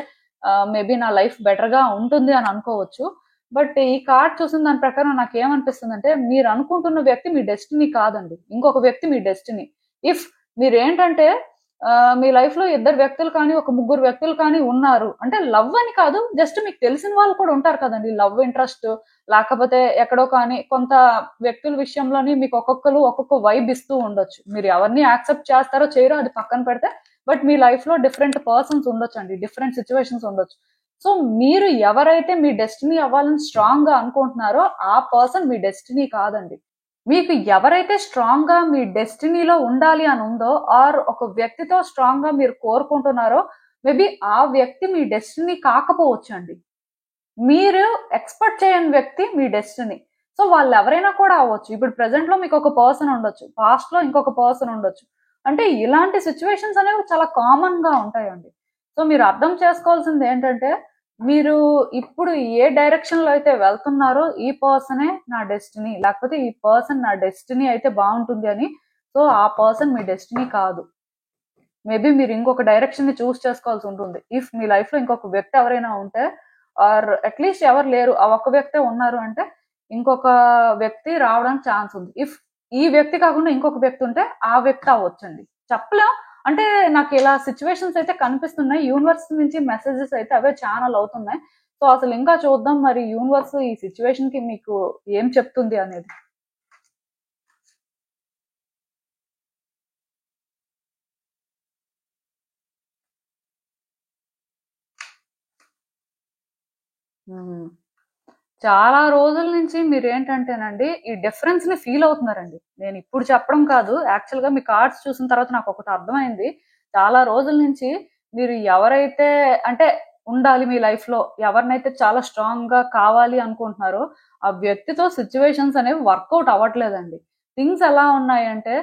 మేబీ నా లైఫ్ బెటర్ గా ఉంటుంది అని అనుకోవచ్చు. బట్ ఈ కార్డ్ చూసిన దాని ప్రకారం నాకు ఏమనిపిస్తుంది అంటే మీరు అనుకుంటున్న వ్యక్తి మీ డెస్టినీ కాదండి, ఇంకొక వ్యక్తి మీ డెస్టినీ. ఇఫ్ మీరు ఏంటంటే మీ లైఫ్ లో ఇద్దరు వ్యక్తులు కానీ ఒక ముగ్గురు వ్యక్తులు కానీ ఉన్నారు అంటే లవ్ అని కాదు, జస్ట్ మీకు తెలిసిన వాళ్ళు కూడా ఉంటారు కదండి. లవ్ ఇంట్రెస్ట్ లేకపోతే ఎక్కడో కానీ కొంత వ్యక్తుల విషయంలోని మీకు ఒక్కొక్కరు ఒక్కొక్క వైబ్ ఇస్తూ ఉండొచ్చు. మీరు ఎవరిని యాక్సెప్ట్ చేస్తారో చేయరో అది పక్కన పెడితే, బట్ మీ లైఫ్ లో డిఫరెంట్ పర్సన్స్ ఉండొచ్చు అండి, డిఫరెంట్ సిచ్యువేషన్స్ ఉండొచ్చు. సో మీరు ఎవరైతే మీ డెస్టినీ అవ్వాలని స్ట్రాంగ్ గా అనుకుంటున్నారో ఆ పర్సన్ మీ డెస్టినీ కాదండి. మీకు ఎవరైతే స్ట్రాంగ్ గా మీ డెస్టినీలో ఉండాలి అని ఉందో, ఆర్ ఒక వ్యక్తితో స్ట్రాంగ్ గా మీరు కోరుకుంటున్నారో, మేబీ ఆ వ్యక్తి మీ డెస్టినీ కాకపోవచ్చు అండి. మీరు ఎక్స్పెక్ట్ చేయని వ్యక్తి మీ డెస్టినీ. సో వాళ్ళు ఎవరైనా కూడా అవ్వచ్చు. ఇప్పుడు ప్రెసెంట్ లో మీకు ఒక పర్సన్ ఉండొచ్చు, పాస్ట్ లో ఇంకొక పర్సన్ ఉండొచ్చు. అంటే ఇలాంటి సిచ్యువేషన్స్ అనేవి చాలా కామన్ గా ఉంటాయండి. సో మీరు అర్థం చేసుకోవాల్సింది ఏంటంటే మీరు ఇప్పుడు ఏ డైరెక్షన్ లో అయితే వెళ్తున్నారో ఈ పర్సనే నా డెస్టినీ, లేకపోతే ఈ పర్సన్ నా డెస్టినీ అయితే బాగుంటుంది అని. సో ఆ పర్సన్ మీ డెస్టినీ కాదు. మేబీ మీరు ఇంకొక డైరెక్షన్ ని చూస్ చేసుకోవాల్సి ఉంటుంది. ఇఫ్ మీ లైఫ్ లో ఇంకొక వ్యక్తి ఎవరైనా ఉంటే, ఆర్ అట్లీస్ట్ ఎవరు లేరు, ఆ ఒక్క వ్యక్తే ఉన్నారు అంటే ఇంకొక వ్యక్తి రావడానికి ఛాన్స్ ఉంది. ఇఫ్ ఈ వ్యక్తి కాకుండా ఇంకొక వ్యక్తి ఉంటే ఆ వ్యక్తి అవ్వచ్చండి, చెప్పలేం. అంటే నాకు ఇలా సిచ్యువేషన్స్ అయితే కనిపిస్తున్నాయి. యూనివర్స్ నుంచి మెసేజెస్ అయితే అవే ఛానల్ అవుతున్నాయి. సో అసలు ఇంకా చూద్దాం మరి యూనివర్స్ ఈ సిచ్యువేషన్ కి మీకు ఏం చెప్తుంది అనేది. చాలా రోజుల నుంచి మీరు ఏంటంటేనండి ఈ డిఫరెన్స్ ని ఫీల్ అవుతున్నారండి. నేను ఇప్పుడు చెప్పడం కాదు, యాక్చువల్ గా మీ కార్డ్స్ చూసిన తర్వాత నాకు ఒకటి అర్థమైంది. చాలా రోజుల నుంచి మీరు ఎవరైతే అంటే ఉండాలి మీ లైఫ్ లో, ఎవరినైతే చాలా స్ట్రాంగ్ గా కావాలి అనుకుంటున్నారో ఆ వ్యక్తితో సిచ్యువేషన్స్ అనేవి వర్కౌట్ అవ్వట్లేదండి. థింగ్స్ ఎలా ఉన్నాయంటే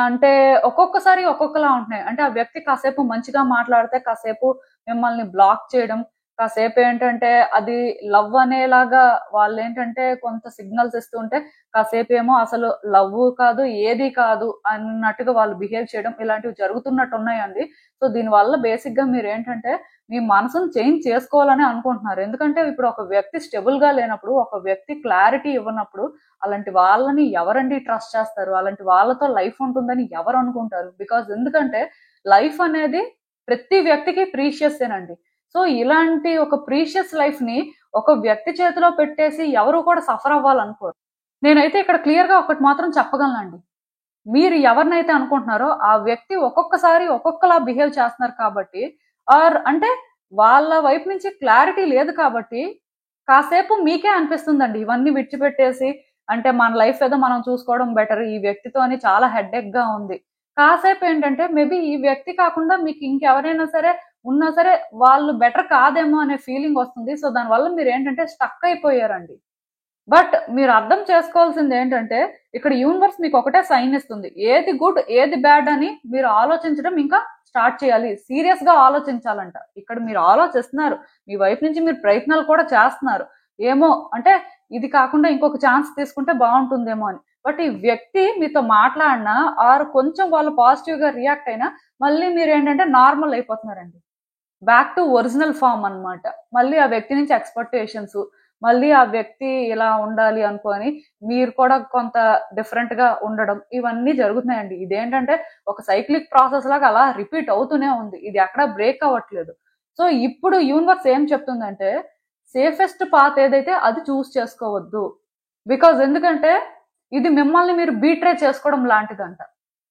అంటే ఒక్కొక్కసారి ఒక్కొక్కలా ఉంటున్నాయి. అంటే ఆ వ్యక్తి కాసేపు మంచిగా మాట్లాడితే కాసేపు మిమ్మల్ని బ్లాక్ చేయడం, కాసేపు ఏంటంటే అది లవ్ అనేలాగా వాళ్ళు ఏంటంటే కొంత సిగ్నల్స్ ఇస్తుంటే, కాసేపు ఏమో అసలు లవ్ కాదు ఏది కాదు అన్నట్టుగా వాళ్ళు బిహేవ్ చేయడం, ఇలాంటివి జరుగుతున్నట్టు ఉన్నాయండి. సో దీనివల్ల బేసిక్ గా మీరు ఏంటంటే మీ మనసును చేంజ్ చేసుకోవాలని అనుకుంటున్నారు. ఎందుకంటే ఇప్పుడు ఒక వ్యక్తి స్టెబుల్ గా లేనప్పుడు, ఒక వ్యక్తి క్లారిటీ ఇవ్వనప్పుడు అలాంటి వాళ్ళని ఎవరండి ట్రస్ట్ చేస్తారు? అలాంటి వాళ్ళతో లైఫ్ ఉంటుందని ఎవరు అనుకుంటారు? బికాజ్ ఎందుకంటే లైఫ్ అనేది ప్రతి వ్యక్తికి ప్రీషియస్ ఏనండి. సో ఇలాంటి ఒక ప్రీషియస్ లైఫ్ ని ఒక వ్యక్తి చేతిలో పెట్టేసి ఎవరు కూడా సఫర్ అవ్వాలనుకోరు. నేనైతే ఇక్కడ క్లియర్ గా ఒకటి మాత్రం చెప్పగలనండి, మీరు ఎవరినైతే అనుకుంటున్నారో ఆ వ్యక్తి ఒక్కొక్కసారి ఒక్కొక్కలా బిహేవ్ చేస్తున్నారు కాబట్టి, ఆర్ అంటే వాళ్ళ వైపు నుంచి క్లారిటీ లేదు కాబట్టి, కాసేపు మీకే అనిపిస్తుందండి ఇవన్నీ విడిచిపెట్టేసి, అంటే మన లైఫ్ ఏదో మనం చూసుకోవడం బెటర్. ఈ వ్యక్తితోని చాలా హెడ్‌ఏక్‌గా ఉంది. కాసేపు ఏంటంటే మేబీ ఈ వ్యక్తి కాకుండా మీకు ఇంకెవరైనా సరే ఉన్నా సరే వాళ్ళు బెటర్ కాదేమో అనే ఫీలింగ్ వస్తుంది. సో, దానివల్ల మీరేంటంటే స్టక్ అయిపోయారండి. బట్ మీరు అర్థం చేసుకోవాల్సింది ఏంటంటే, ఇక్కడ యూనివర్స్ మీకు ఒకటే సైన్ ఇస్తుంది. ఏది గుడ్, ఏది బ్యాడ్ అని మీరు ఆలోచించడం ఇంకా స్టార్ట్ చేయాలి. సీరియస్ గా ఆలోచించాలంట. ఇక్కడ మీరు ఆలోచిస్తున్నారు. మీ వైపు నుంచి మీరు ప్రయత్నాలు కూడా చేస్తున్నారు. ఏమో అంటే ఇది కాకుండా ఇంకొక ఛాన్స్ తీసుకుంటే బాగుంటుందేమో అని. బట్ ఈ వ్యక్తి మీతో మాట్లాడినా ఆర్ కొంచెం వాళ్ళు పాజిటివ్ గా రియాక్ట్ అయినా మళ్ళీ మీరు ఏంటంటే నార్మల్ అయిపోతున్నారండి. బ్యాక్ టు ఒరిజినల్ ఫార్మ్ అన్నమాట. మళ్ళీ ఆ వ్యక్తి నుంచి ఎక్స్‌పెక్టేషన్స్, మళ్ళీ ఆ వ్యక్తి ఇలా ఉండాలి అనుకోని మీరు కూడా కొంత డిఫరెంట్ గా ఉండడం ఇవన్నీ జరుగుతున్నాయండి. ఇదేంటంటే ఒక సైక్లిక్ ప్రాసెస్ లాగా అలా రిపీట్ అవుతూనే ఉంది. ఇది ఎక్కడ బ్రేక్ అవ్వట్లేదు. సో, ఇప్పుడు యూనివర్స్ ఏం చెప్తుందంటే సేఫెస్ట్ పాత్ ఏదైతే అది చూస్ చేసుకోవద్దు. బికాజ్ ఎందుకంటే ఇది మిమ్మల్ని మీరు బీట్రే చేసుకోవడం లాంటిదంట.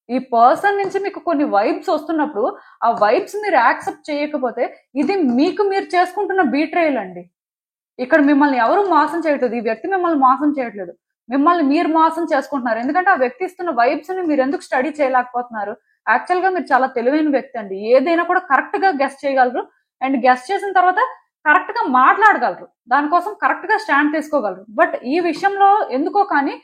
ఈ పర్సన్ నుంచి మీకు కొన్ని వైబ్స్ వస్తున్నప్పుడు ఆ వైబ్స్ మీరు యాక్సెప్ట్ చేయకపోతే ఇది మీకు మీరు చేసుకుంటున్న బీట్రేయల్ అండి. ఇక్కడ మిమ్మల్ని ఎవరు మోసం చేయట్లేదు. ఈ వ్యక్తి మిమ్మల్ని మోసం చేయట్లేదు. మిమ్మల్ని మీరు మోసం చేసుకుంటున్నారు. ఎందుకంటే ఆ వ్యక్తి ఇస్తున్న వైబ్స్ ని మీరు ఎందుకు స్టడీ చేయలేకపోతున్నారు? యాక్చువల్ గా మీరు చాలా తెలివైన వ్యక్తి అండి. ఏదైనా కూడా కరెక్ట్ గా గెస్ చేయగలరు. అండ్ గెస్ చేసిన తర్వాత కరెక్ట్ గా మాట్లాడగలరు. దానికోసం కరెక్ట్ గా స్టాండ్ తీసుకోగలరు. బట్ ఈ విషయంలో ఎందుకో కానీ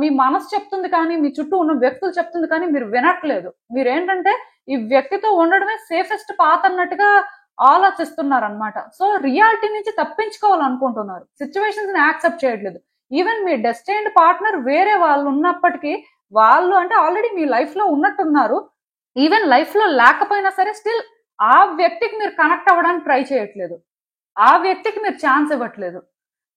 మీ మనసు చెప్తుంది కానీ, మీ చుట్టూ ఉన్న వ్యక్తులు చెప్తుంది కానీ మీరు వినట్లేదు. మీరేంటంటే ఈ వ్యక్తితో ఉండడమే సేఫెస్ట్ పాత్ అన్నట్టుగా ఆలోచిస్తున్నారనమాట. సో, రియాలిటీ నుంచి తప్పించుకోవాలనుకుంటున్నారు. సిచ్యువేషన్స్ ని యాక్సెప్ట్ చేయట్లేదు. ఈవెన్ మీ డెస్టైన్డ్ పార్ట్నర్ వేరే వాళ్ళు ఉన్నప్పటికీ, వాళ్ళు అంటే ఆల్రెడీ మీ లైఫ్ లో ఉన్నట్టున్నారు. ఈవెన్ లైఫ్ లో లేకపోయినా సరే స్టిల్ ఆ వ్యక్తికి మీరు కనెక్ట్ అవ్వడానికి ట్రై చేయట్లేదు. ఆ వ్యక్తికి మీరు ఛాన్స్ ఇవ్వట్లేదు.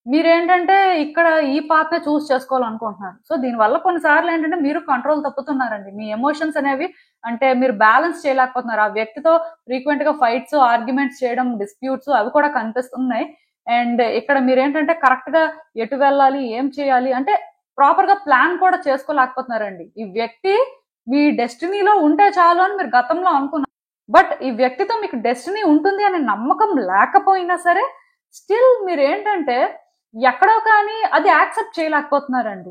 మీరేంటంటే ఇక్కడ ఈ పాత్నే చూస్ చేసుకోవాలనుకుంటున్నారు. సో, దీనివల్ల కొన్నిసార్లు ఏంటంటే మీరు కంట్రోల్ తప్పుతున్నారండి. మీ ఎమోషన్స్ అనేవి అంటే మీరు బ్యాలెన్స్ చేయలేకపోతున్నారు. ఆ వ్యక్తితో ఫ్రీక్వెంట్ గా ఫైట్స్, ఆర్గ్యుమెంట్స్ చేయడం, డిస్ప్యూట్స్ అవి కూడా కనిపిస్తున్నాయి. అండ్ ఇక్కడ మీరేంటంటే కరెక్ట్ గా ఎటు వెళ్ళాలి, ఏం చేయాలి అంటే ప్రాపర్ గా ప్లాన్ కూడా చేసుకోలేకపోతున్నారండి. ఈ వ్యక్తి మీ డెస్టినీలో ఉంటే చాలు అని మీరు గతంలో అనుకున్నారు. బట్ ఈ వ్యక్తితో మీకు డెస్టినీ ఉంటుంది అనే నమ్మకం లేకపోయినా సరే స్టిల్ మీరేంటంటే ఎక్కడో కానీ అది యాక్సెప్ట్ చేయలేకపోతున్నారండి.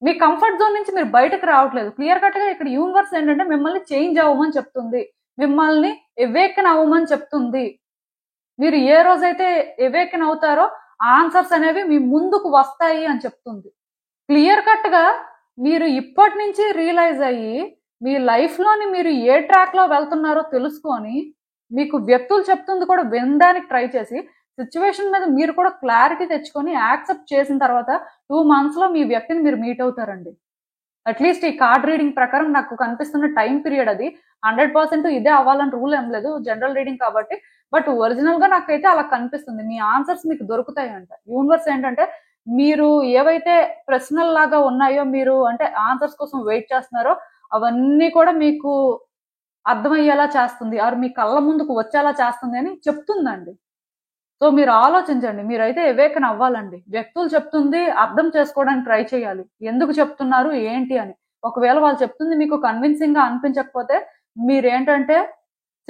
మీ కంఫర్ట్ జోన్ నుంచి మీరు బయటకు రావట్లేదు. క్లియర్ కట్ గా ఇక్కడ యూనివర్స్ ఏంటంటే మిమ్మల్ని చేంజ్ అవ్వమని చెప్తుంది. మిమ్మల్ని ఎవేకన్ అవ్వమని చెప్తుంది. మీరు ఏ రోజైతే ఎవేకన్ అవుతారో ఆన్సర్స్ అనేవి మీ ముందుకు వస్తాయి అని చెప్తుంది. క్లియర్ కట్ గా మీరు ఇప్పటి నుంచి రియలైజ్ అయ్యి మీ లైఫ్ లోని మీరు ఏ ట్రాక్ లో వెళ్తున్నారో తెలుసుకొని మీకు వ్యక్తులు చెప్తుంది కూడా వినడానికి ట్రై చేసి సిచ్యువేషన్ మీద మీరు కూడా క్లారిటీ తెచ్చుకొని యాక్సెప్ట్ చేసిన తర్వాత 2 months లో మీ వ్యక్తిని మీరు మీట్ అవుతారండి. అట్లీస్ట్ ఈ కార్డ్ రీడింగ్ ప్రకారం నాకు కనిపిస్తున్న టైం పీరియడ్ అది 100% ఇదే అవ్వాలని రూల్ ఏం లేదు, జనరల్ రీడింగ్ కాబట్టి. బట్ ఒరిజినల్ గా నాకైతే అలా కనిపిస్తుంది. మీ ఆన్సర్స్ మీకు దొరుకుతాయి అంట. యూనివర్స్ ఏంటంటే మీరు ఏవైతే ప్రశ్నల లాగా ఉన్నాయో, మీరు అంటే ఆన్సర్స్ కోసం వెయిట్ చేస్తున్నారో అవన్నీ కూడా మీకు అర్థమయ్యేలా చేస్తుంది, ఆర్ మీ కళ్ళ ముందుకు వచ్చేలా చేస్తుంది అని చెప్తుందండి. సో, మీరు ఆలోచించండి. మీరైతే ఎవేకన్ అవ్వాలండి. వ్యక్తులు చెప్తుంది అర్థం చేసుకోవడానికి ట్రై చేయాలి. ఎందుకు చెప్తున్నారు, ఏంటి అని. ఒకవేళ వాళ్ళు చెప్తుంది మీకు కన్విన్సింగ్ గా అనిపించకపోతే మీరేంటంటే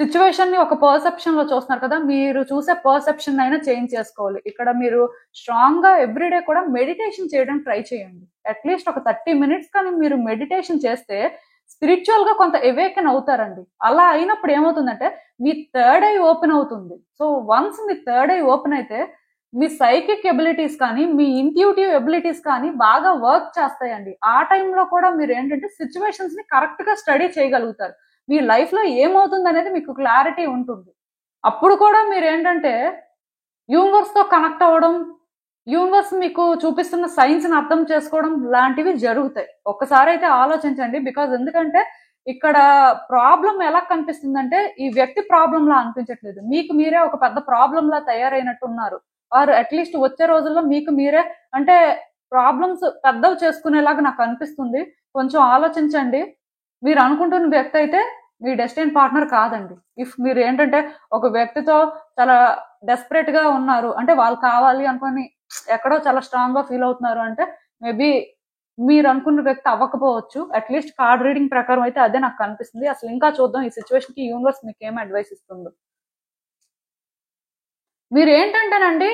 సిచ్యువేషన్ ని ఒక పర్సెప్షన్ లో చూస్తున్నారు కదా, మీరు చూసే పర్సెప్షన్ అయినా చేంజ్ చేసుకోవాలి. ఇక్కడ మీరు స్ట్రాంగ్ గా ఎవ్రీడే కూడా మెడిటేషన్ చేయడానికి ట్రై చేయండి. అట్లీస్ట్ ఒక 30 minutes కానీ మీరు మెడిటేషన్ చేస్తే స్పిరిచువల్ గా కొంత ఎవేకన్ అవుతారండి. అలా అయినప్పుడు ఏమవుతుందంటే మీ థర్డ్ ఐ ఓపెన్ అవుతుంది. So, once me third I open అయితే మీ సైకిక్ ఎబిలిటీస్ కానీ, మీ ఇంట్యూటివ్ ఎబిలిటీస్ కానీ బాగా వర్క్ చేస్తాయండి. ఆ టైంలో కూడా మీరు ఏంటంటే సిచ్యువేషన్స్ ని కరెక్ట్ గా స్టడీ చేయగలుగుతారు. మీ లైఫ్ లో ఏమవుతుంది అనేది మీకు క్లారిటీ ఉంటుంది. అప్పుడు కూడా మీరు ఏంటంటే యూనివర్స్ తో కనెక్ట్ అవ్వడం, యూనివర్స్ మీకు చూపిస్తున్న సైన్స్ ని అర్థం చేసుకోవడం లాంటివి జరుగుతాయి. ఒక్కసారి అయితే ఆలోచించండి. బికాజ్ ఎందుకంటే ఇక్కడ ప్రాబ్లం ఎలా కనిపిస్తుందంటే ఈ వ్యక్తి ప్రాబ్లం లా అనిపించట్లేదు. మీకు మీరే ఒక పెద్ద ప్రాబ్లం లా తయారైనట్టున్నారు. ఆర్ అట్లీస్ట్ వచ్చే రోజుల్లో మీకు మీరే అంటే ప్రాబ్లమ్స్ పెద్దవి చేసుకునేలాగా నాకు అనిపిస్తుంది. కొంచెం ఆలోచించండి. మీరు అనుకుంటున్న వ్యక్తి అయితే మీ డెస్టినీ పార్ట్నర్ కాదండి. ఇఫ్ మీరు ఏంటంటే ఒక వ్యక్తితో చాలా డెస్పరేట్ గా ఉన్నారు అంటే వాళ్ళు కావాలి అనుకొని ఎక్కడో చాలా స్ట్రాంగ్ గా ఫీల్ అవుతున్నారు అంటే మేబీ మీరు అనుకున్న వ్యక్తి అవ్వకపోవచ్చు. అట్లీస్ట్ కార్డ్ రీడింగ్ ప్రకారం అయితే అదే నాకు కనిపిస్తుంది. అసలు ఇంకా చూద్దాం ఈ సిచ్యువేషన్ కి యూనివర్స్ మీకు ఏం అడ్వైస్ ఇస్తుందో. మీరు ఏంటంటేనండి,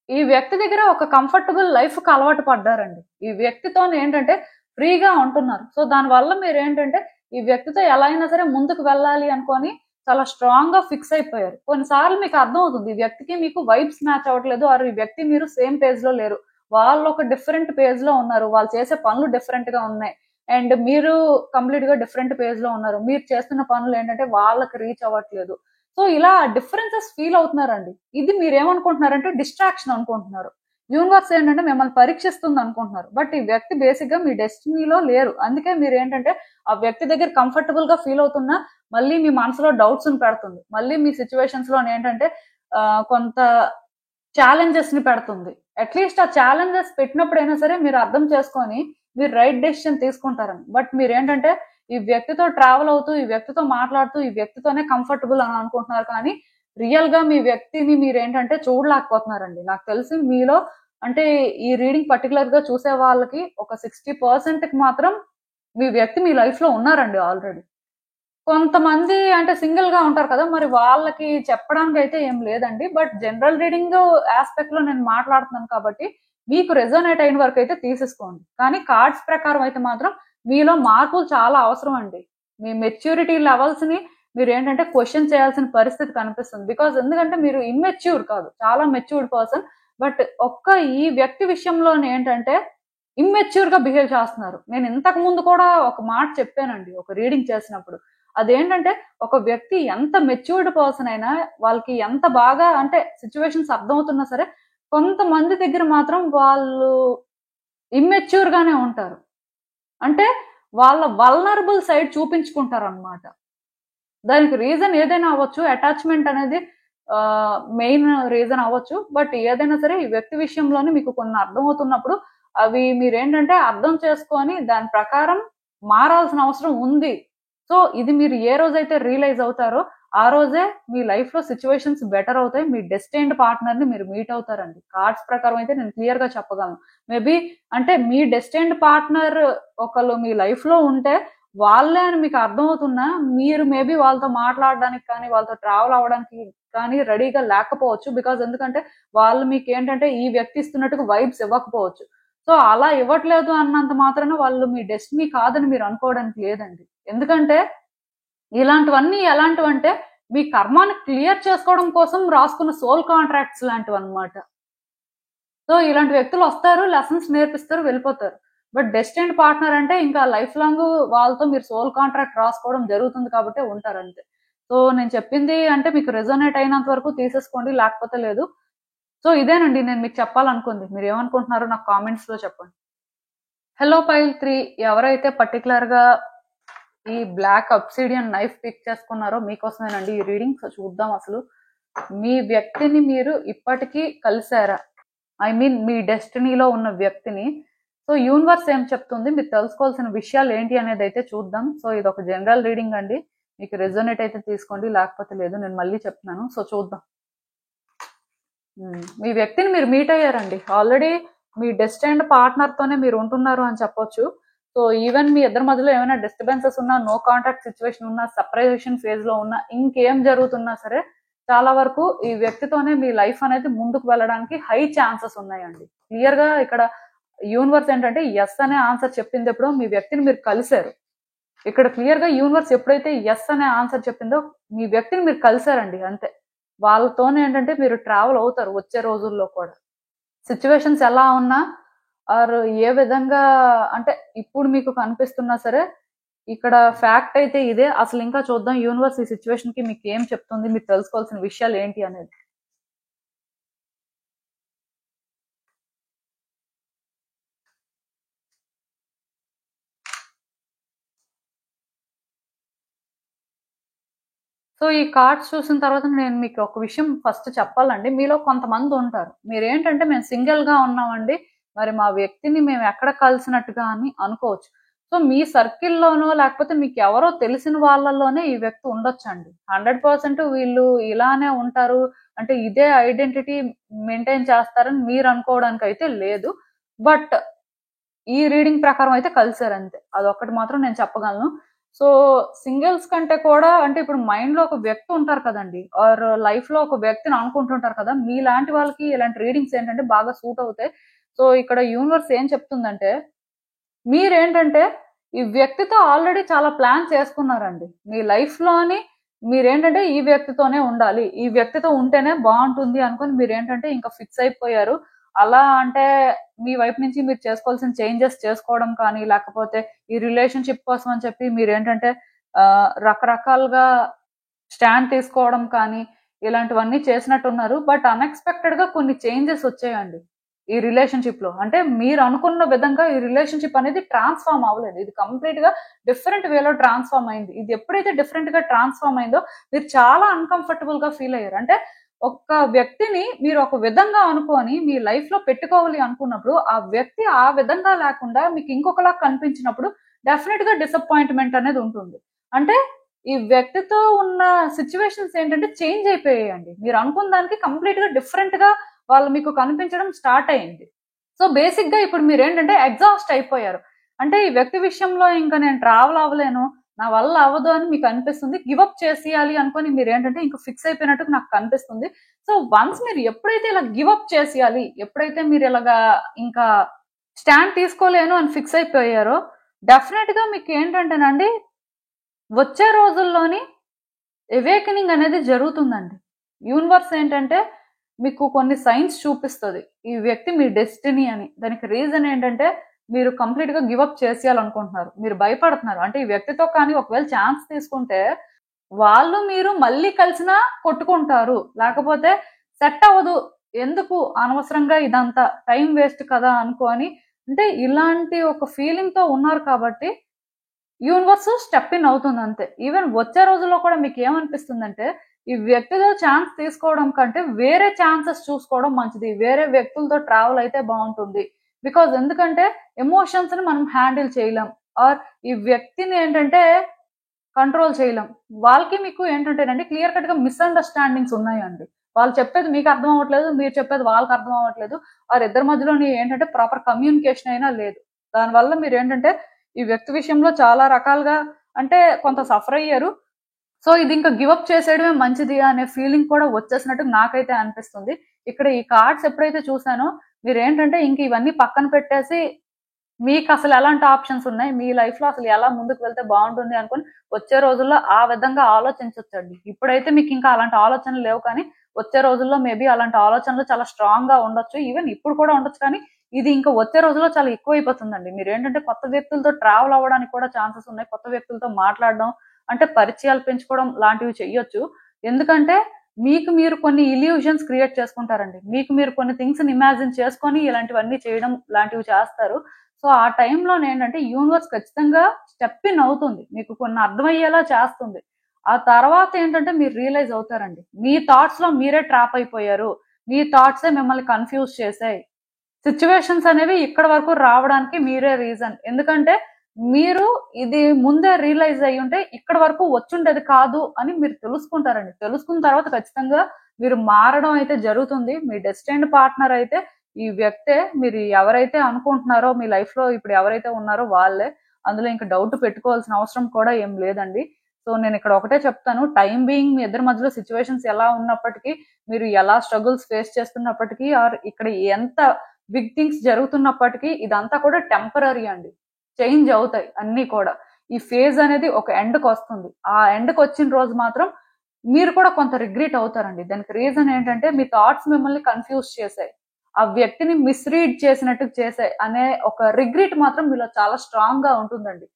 ఈ వ్యక్తి దగ్గర ఒక కంఫర్టబుల్ లైఫ్ కి అలవాటు పడ్డారండి. ఈ వ్యక్తితో ఏంటంటే ఫ్రీగా ఉంటున్నారు. సో దానివల్ల మీరు ఏంటంటే ఈ వ్యక్తితో ఎలా అయినా సరే ముందుకు వెళ్ళాలి అనుకొని చాలా స్ట్రాంగ్ గా ఫిక్స్ అయిపోయారు. కొన్నిసార్లు మీకు అర్థం అవుతుంది ఈ వ్యక్తికి మీకు వైబ్స్ మ్యాచ్ అవ్వట్లేదు, ఆర్ ఈ వ్యక్తి మీరు సేమ్ పేజ్ లో లేరు, వాళ్ళు ఒక డిఫరెంట్ పేజ్ లో ఉన్నారు, వాళ్ళు చేసే పనులు డిఫరెంట్ గా ఉన్నాయి, అండ్ మీరు కంప్లీట్ గా డిఫరెంట్ పేజ్ లో ఉన్నారు, మీరు చేస్తున్న పనులు ఏంటంటే వాళ్ళకి రీచ్ అవ్వట్లేదు. సో ఇలా డిఫరెన్సెస్ ఫీల్ అవుతున్నారండి. ఇది మీరు ఏమనుకుంటున్నారంటే డిస్ట్రాక్షన్ అనుకుంటున్నారు. యూనివర్స్ ఏంటంటే మిమ్మల్ని పరీక్షిస్తుంది అనుకుంటున్నారు. బట్ ఈ వ్యక్తి బేసిక్ గా మీ డెస్టినీలో లేరు. అందుకే మీరు ఏంటంటే ఆ వ్యక్తి దగ్గర కంఫర్టబుల్ గా ఫీల్ అవుతున్నా మళ్ళీ మీ మనసులో డౌట్స్ పెడుతుంది. మళ్ళీ మీ సిచ్యువేషన్స్ లో ఏంటంటే కొంత ఛాలెంజెస్ ని పెడుతుంది. అట్లీస్ట్ ఆ ఛాలెంజెస్ పెట్టినప్పుడైనా సరే మీరు అర్థం చేసుకొని మీరు రైట్ డెసిషన్ తీసుకుంటారని. బట్ మీరు ఏంటంటే ఈ వ్యక్తితో ట్రావెల్ అవుతూ, ఈ వ్యక్తితో మాట్లాడుతూ, ఈ వ్యక్తితోనే కంఫర్టబుల్ అని అనుకుంటున్నారు, కానీ రియల్ గా మీ వ్యక్తిని మీరు ఏంటంటే చూడలేకపోతున్నారండి. నాకు తెలిసి మీలో అంటే ఈ రీడింగ్ పర్టికులర్ గా చూసే వాళ్ళకి ఒక 60% కి మాత్రం మీ వ్యక్తి మీ లైఫ్ లో ఉన్నారండి ఆల్రెడీ. కొంతమంది అంటే సింగిల్ గా ఉంటారు కదా, మరి వాళ్ళకి చెప్పడానికి అయితే ఏం లేదండి. బట్ జనరల్ రీడింగ్ ఆస్పెక్ట్ లో నేను మాట్లాడుతున్నాను కాబట్టి మీకు రెజోనేట్ అయిన వరకు అయితే తీసేసుకోండి. కానీ కార్డ్స్ ప్రకారం అయితే మాత్రం మీలో మార్పులు చాలా అవసరం అండి. మీ మెచ్యూరిటీ లెవెల్స్ ని మీరు ఏంటంటే క్వశ్చన్ చేయాల్సిన పరిస్థితి కనిపిస్తుంది. బికాజ్ ఎందుకంటే మీరు ఇమ్మెచ్యూర్ కాదు, చాలా మెచ్యూర్డ్ పర్సన్. బట్ ఒక్క ఈ వ్యక్తి విషయంలో ఏంటంటే ఇమ్మెచ్యూర్ గా బిహేవ్ చేస్తున్నారు. నేను ఇంతకు ముందు కూడా ఒక మాట చెప్పానండి ఒక రీడింగ్ చేసినప్పుడు. అదేంటంటే ఒక వ్యక్తి ఎంత మెచ్యూర్డ్ పర్సన్ అయినా వాళ్ళకి ఎంత బాగా అంటే సిచ్యువేషన్స్ అర్థమవుతున్నా సరే కొంతమంది దగ్గర మాత్రం వాళ్ళు ఇమ్మెచ్యూర్ గానే ఉంటారు. అంటే వాళ్ళ వల్నరబుల్ సైడ్ చూపించుకుంటారు అనమాట. దానికి రీజన్ ఏదైనా అవ్వచ్చు, అటాచ్మెంట్ అనేది మెయిన్ రీజన్ అవ్వచ్చు. బట్ ఏదైనా సరే ఈ వ్యక్తి విషయంలోనే మీకు కొన్ని అర్థమవుతున్నప్పుడు అవి మీరేంటంటే అర్థం చేసుకొని దాని ప్రకారం మారాల్సిన అవసరం ఉంది. సో ఇది మీరు ఏ రోజైతే రియలైజ్ అవుతారో ఆ రోజే మీ లైఫ్ లో సిచ్యువేషన్స్ బెటర్ అవుతాయి. మీ డెస్టిన్డ్ పార్ట్నర్ ని మీరు మీట్ అవుతారండి. కార్డ్స్ ప్రకారం అయితే నేను క్లియర్ గా చెప్పగలను. మేబీ అంటే మీ డెస్టిన్డ్ పార్ట్నర్ ఒకళ్ళు మీ లైఫ్ లో ఉంటే వాళ్ళే అని మీకు అర్థమవుతున్నా మీరు మేబీ వాళ్ళతో మాట్లాడడానికి కానీ వాళ్ళతో ట్రావెల్ అవ్వడానికి కానీ రెడీగా లేకపోవచ్చు. బికాజ్ ఎందుకంటే వాళ్ళు మీకు ఏంటంటే ఈ వ్యక్తి ఇస్తున్నట్టుగా వైబ్స్ ఇవ్వకపోవచ్చు. సో అలా ఇవ్వట్లేదు అన్నంత మాత్రాన వాళ్ళు మీ డెస్టినీ కాదని మీరు అనుకోవడానికి లేదండి. ఎందుకంటే ఇలాంటివన్నీ ఎలాంటివంటే మీ కర్మాన్ని క్లియర్ చేసుకోవడం కోసం రాసుకున్న సోల్ కాంట్రాక్ట్స్ లాంటివి అనమాట. సో ఇలాంటి వ్యక్తులు వస్తారు, లెసన్స్ నేర్పిస్తారు, వెళ్ళిపోతారు. బట్ డెస్టిన్డ్ పార్ట్నర్ అంటే ఇంకా లైఫ్ లాంగ్ వాళ్ళతో మీరు సోల్ కాంట్రాక్ట్ రాసుకోవడం జరుగుతుంది కాబట్టి ఉంటారు అంతే. సో నేను చెప్పింది అంటే మీకు రెజోనేట్ అయినంత వరకు తీసేసుకోండి, లేకపోతే లేదు. సో ఇదేనండి నేను మీకు చెప్పాలనుకుంది. మీరు ఏమనుకుంటున్నారో నాకు కామెంట్స్ లో చెప్పండి. హలో పైల్ 3 ఎవరైతే పర్టికులర్ గా ఈ బ్లాక్ అబ్సిడియన్ నైఫ్ పిక్ చేసుకున్నారో మీకోసమేనండి ఈ రీడింగ్. సో చూద్దాం అసలు మీ వ్యక్తిని మీరు ఇప్పటికీ కలిసారా, ఐ మీన్ మీ డెస్టినీలో ఉన్న వ్యక్తిని. సో యూనివర్స్ ఏం చెప్తుంది, మీరు తెలుసుకోవాల్సిన విషయాలు ఏంటి అనేది అయితే చూద్దాం. సో ఇది ఒక జనరల్ రీడింగ్ అండి, మీకు రెజోనేట్ అయితే తీసుకోండి, లేకపోతే లేదు. నేను మళ్ళీ చెప్తున్నాను. సో చూద్దాం. మీ వ్యక్తిని మీరు మీట్ అయ్యారండి ఆల్రెడీ. మీ డెస్టిన్డ్ పార్ట్నర్ తోనే మీరు ఉంటున్నారు అని చెప్పొచ్చు. సో ఈవెన్ మీ ఇద్దరి మధ్యలో ఏమైనా డిస్టర్బెన్సెస్ ఉన్నా, నో కాంటాక్ట్ సిచ్యువేషన్ ఉన్నా, సెపరేషన్ ఫేజ్ లో ఉన్నా, ఇంకేం జరుగుతున్నా సరే చాలా వరకు ఈ వ్యక్తితోనే మీ లైఫ్ అనేది ముందుకు వెళ్ళడానికి హై ఛాన్సెస్ ఉన్నాయండి. క్లియర్ గా ఇక్కడ యూనివర్స్ ఏంటంటే ఎస్ అనే ఆన్సర్ చెప్పింది ఎప్పుడో మీ వ్యక్తిని మీరు కలిశారు. ఇక్కడ క్లియర్ గా యూనివర్స్ ఎప్పుడైతే ఎస్ అనే ఆన్సర్ చెప్పిందో మీ వ్యక్తిని మీరు కలిశారండి అంతే. వాళ్ళతోనే ఏంటంటే మీరు ట్రావెల్ అవుతారు వచ్చే రోజుల్లో కూడా. సిచ్యువేషన్స్ ఎలా ఉన్నా ఆర్ ఏ విధంగా అంటే ఇప్పుడు మీకు కనిపిస్తున్నా సరే ఇక్కడ ఫ్యాక్ట్ అయితే ఇదే. అసలు ఇంకా చూద్దాం యూనివర్స్ ఈ సిచ్యువేషన్ కి మీకు ఏం చెప్తుంది, మీరు తెలుసుకోవాల్సిన విషయాలు ఏంటి అనేది. సో ఈ కార్డ్స్ చూసిన తర్వాత నేను మీకు ఒక విషయం ఫస్ట్ చెప్పాలండి. మీలో కొంతమంది ఉంటారు, మీరేంటంటే మేము సింగిల్ గా ఉన్నామండి, మరి మా వ్యక్తిని మేము ఎక్కడ కలిసినట్టుగా అని అనుకోవచ్చు. సో మీ సర్కిల్లోనో లేకపోతే మీకు ఎవరో తెలిసిన వాళ్ళలోనే ఈ వ్యక్తి ఉండొచ్చండి. 100% వీళ్ళు ఇలానే ఉంటారు అంటే ఇదే ఐడెంటిటీ మెయింటైన్ చేస్తారని మీరు అనుకోవడానికి అయితే లేదు. బట్ ఈ రీడింగ్ ప్రకారం అయితే కలిసారు అంతే. అదొక్కటి మాత్రం నేను చెప్పగలను. సో సింగిల్స్ కంటే కూడా అంటే ఇప్పుడు మైండ్ లో ఒక వ్యక్తి ఉంటారు కదండి, ఆర్ లైఫ్ లో ఒక వ్యక్తిని అనుకుంటుంటారు కదా, మీలాంటి వాళ్ళకి ఇలాంటి రీడింగ్స్ ఏంటంటే బాగా సూట్ అవుతాయి. సో ఇక్కడ యూనివర్స్ ఏం చెప్తుందంటే, మీరేంటంటే ఈ వ్యక్తితో ఆల్రెడీ చాలా ప్లాన్ చేసుకున్నారండి. మీ లైఫ్ లోని మీరేంటంటే ఈ వ్యక్తితోనే ఉండాలి, ఈ వ్యక్తితో ఉంటేనే బాగుంటుంది అనుకుని మీరేంటంటే ఇంకా ఫిక్స్ అయిపోయారు. అలా అంటే మీ వైపు నుంచి మీరు చేసుకోవాల్సిన చేంజెస్ చేసుకోవడం కానీ, లేకపోతే ఈ రిలేషన్షిప్ కోసం అని చెప్పి మీరేంటంటే రకరకాలుగా స్టాండ్ తీసుకోవడం కానీ, ఇలాంటివన్నీ చేసినట్టున్నారు. బట్ అన్ఎక్స్పెక్టెడ్ గా కొన్ని చేంజెస్ వచ్చాయండి ఈ రిలేషన్షిప్ లో. అంటే మీరు అనుకున్న విధంగా ఈ రిలేషన్షిప్ అనేది ట్రాన్స్ఫార్మ్ అవ్వలేదు. ఇది కంప్లీట్ గా డిఫరెంట్ వేలో ట్రాన్స్ఫార్మ్ అయింది. ఇది ఎప్పుడైతే డిఫరెంట్ గా ట్రాన్స్ఫార్మ్ అయిందో మీరు చాలా అన్కంఫర్టబుల్ గా ఫీల్ అయ్యారు. అంటే ఒక వ్యక్తిని మీరు ఒక విధంగా అనుకొని మీ లైఫ్ లో పెట్టుకోవాలి అనుకున్నప్పుడు, ఆ వ్యక్తి ఆ విధంగా లేకుండా మీకు ఇంకొకలా కనిపించినప్పుడు డెఫినెట్ గా డిసప్పాయింట్మెంట్ అనేది ఉంటుంది. అంటే ఈ వ్యక్తితో ఉన్న సిచ్యువేషన్స్ ఏంటంటే చేంజ్ అయిపోయాయండి. మీరు అనుకున్న దానికి కంప్లీట్ గా డిఫరెంట్ గా వాళ్ళు మీకు కనిపించడం స్టార్ట్ అయింది. సో బేసిక్ గా ఇప్పుడు మీరు ఏంటంటే ఎగ్జాస్ట్ అయిపోయారు. అంటే ఈ వ్యక్తి విషయంలో ఇంకా నేను ట్రావెల్ అవ్వలేను, నా వల్ల అవ్వదు అని మీకు అనిపిస్తుంది. గివప్ చేసేయాలి అనుకొని మీరు ఏంటంటే ఇంకా ఫిక్స్ అయిపోయినట్టు నాకు కనిపిస్తుంది. సో వన్స్ మీరు ఎప్పుడైతే ఇలా గివప్ చేసేయాలి, ఎప్పుడైతే మీరు ఇలాగా ఇంకా స్టాండ్ తీసుకోలేను అని ఫిక్స్ అయిపోయారో, డెఫినెట్ గా మీకు ఏంటంటేనండి వచ్చే రోజుల్లోని అవేకనింగ్ అనేది జరుగుతుందండి. యూనివర్స్ ఏంటంటే మీకు కొన్ని సైన్స్ చూపిస్తుంది, ఈ వ్యక్తి మీ డెస్టినీ అని. దానికి రీజన్ ఏంటంటే మీరు కంప్లీట్ గా గివప్ చేసేయాలనుకుంటున్నారు, మీరు భయపడుతున్నారు. అంటే ఈ వ్యక్తితో కానీ ఒకవేళ ఛాన్స్ తీసుకుంటే వాళ్ళు మీరు మళ్ళీ కలిసినా కొట్టుకుంటారు, లేకపోతే సెట్ అవ్వదు, ఎందుకు అనవసరంగా ఇదంతా టైం వేస్ట్ కదా అనుకోని, అంటే ఇలాంటి ఒక ఫీలింగ్ తో ఉన్నారు. కాబట్టి యూనివర్స్ స్టెప్ ఇన్ అవుతుంది అంతే. ఈవెన్ వచ్చే రోజుల్లో కూడా మీకు ఏమనిపిస్తుందంటే, ఈ వ్యక్తితో ఛాన్స్ తీసుకోవడం కంటే వేరే ఛాన్సెస్ చూసుకోవడం మంచిది, వేరే వ్యక్తులతో ట్రావెల్ అయితే బాగుంటుంది. బికాజ్ ఎందుకంటే ఎమోషన్స్ ని మనం హ్యాండిల్ చేయలేం, ఆర్ ఈ వ్యక్తిని ఏంటంటే కంట్రోల్ చేయలేం. వాళ్ళకి మీకు ఏంటంటేనండి క్లియర్ కట్ గా మిస్అండర్స్టాండింగ్స్ ఉన్నాయండి. వాళ్ళు చెప్పేది మీకు అర్థం అవ్వట్లేదు, మీరు చెప్పేది వాళ్ళకి అర్థం అవ్వట్లేదు, వారి ఇద్దరి మధ్యలోని ఏంటంటే ప్రాపర్ కమ్యూనికేషన్ అయినా లేదు. దానివల్ల మీరు ఏంటంటే ఈ వ్యక్తి విషయంలో చాలా రకాలుగా అంటే కొంత సఫర్ అయ్యారు. సో ఇది ఇంకా గివప్ చేసేయడమే మంచిది అనే ఫీలింగ్ కూడా వచ్చేసినట్టు నాకైతే అనిపిస్తుంది. ఇక్కడ ఈ కార్డ్స్ ఎప్పుడైతే చూసానో మీరు ఏంటంటే ఇంక ఇవన్నీ పక్కన పెట్టేసి మీకు అసలు ఎలాంటి ఆప్షన్స్ ఉన్నాయి, మీ లైఫ్ లో అసలు ఎలా ముందుకు వెళ్తే బాగుంటుంది అనుకుని వచ్చే రోజుల్లో ఆ విధంగా ఆలోచించొచ్చండి. ఇప్పుడైతే మీకు ఇంకా అలాంటి ఆలోచనలు లేవు, కానీ వచ్చే రోజుల్లో మేబీ అలాంటి ఆలోచనలు చాలా స్ట్రాంగ్ గా ఉండొచ్చు. ఈవెన్ ఇప్పుడు కూడా ఉండొచ్చు, కానీ ఇది ఇంకా వచ్చే రోజుల్లో చాలా ఎక్కువైపోతుందండి. మీరు ఏంటంటే కొత్త వ్యక్తులతో ట్రావెల్ అవ్వడానికి కూడా ఛాన్సెస్ ఉన్నాయి, కొత్త వ్యక్తులతో మాట్లాడడం అంటే పరిచయాలు పెంచుకోవడం లాంటివి చెయ్యొచ్చు. ఎందుకంటే మీకు మీరు కొన్ని ఇల్యూజన్స్ క్రియేట్ చేసుకుంటారండి, మీకు మీరు కొన్ని థింగ్స్ ఇమాజిన్ చేసుకొని ఇలాంటివన్నీ చేయడం లాంటివి చేస్తారు. సో ఆ టైంలో ఏంటంటే యూనివర్స్ ఖచ్చితంగా స్టెప్ ఇన్ అవుతుంది, మీకు కొన్ని అర్థమయ్యేలా చేస్తుంది. ఆ తర్వాత ఏంటంటే మీరు రియలైజ్ అవుతారండి, మీ థాట్స్ లో మీరే ట్రాప్ అయిపోయారు, మీ థాట్సే మిమ్మల్ని కన్ఫ్యూజ్ చేసాయి. సిచ్యువేషన్స్ అనేవి ఇక్కడ వరకు రావడానికి మీరే రీజన్. ఎందుకంటే మీరు ఇది ముందే రియలైజ్ అయ్యి ఉంటే ఇక్కడ వరకు వచ్చుండేది కాదు అని మీరు తెలుసుకుంటారండి. తెలుసుకున్న తర్వాత ఖచ్చితంగా మీరు మారడం అయితే జరుగుతుంది. మీ డెస్టినైడ్ పార్ట్నర్ అయితే ఈ వ్యక్తే, మీరు ఎవరైతే అనుకుంటున్నారో మీ లైఫ్ లో ఇప్పుడు ఎవరైతే ఉన్నారో వాళ్ళే. అందులో ఇంకా డౌట్ పెట్టుకోవాల్సిన అవసరం కూడా ఏం లేదండి. సో నేను ఇక్కడ ఒకటే చెప్తాను, టైం బీయింగ్ మీ ఇద్దరి మధ్యలో సిచ్యువేషన్స్ ఎలా ఉన్నప్పటికీ, మీరు ఎలా స్ట్రగుల్స్ ఫేస్ చేస్తున్నప్పటికీ, ఆర్ ఇక్కడ ఎంత బిగ్ థింగ్స్ జరుగుతున్నప్పటికీ ఇదంతా కూడా టెంపరరీ అండి, చేంజ్ అవుతాయి అన్ని కూడా. ఈ ఫేజ్ అనేది ఒక ఎండ్కి వస్తుంది. ఆ ఎండ్కి వచ్చిన రోజు మాత్రం మీరు కూడా కొంత రిగ్రెట్ అవుతారండి. దానికి రీజన్ ఏంటంటే మీ థాట్స్ మిమ్మల్ని కన్ఫ్యూజ్ చేశాయి, ఆ వ్యక్తిని మిస్రీడ్ చేసినట్టు చేశాయి అనే ఒక రిగ్రెట్ మాత్రం మీలో చాలా స్ట్రాంగ్ గా ఉంటుందండి.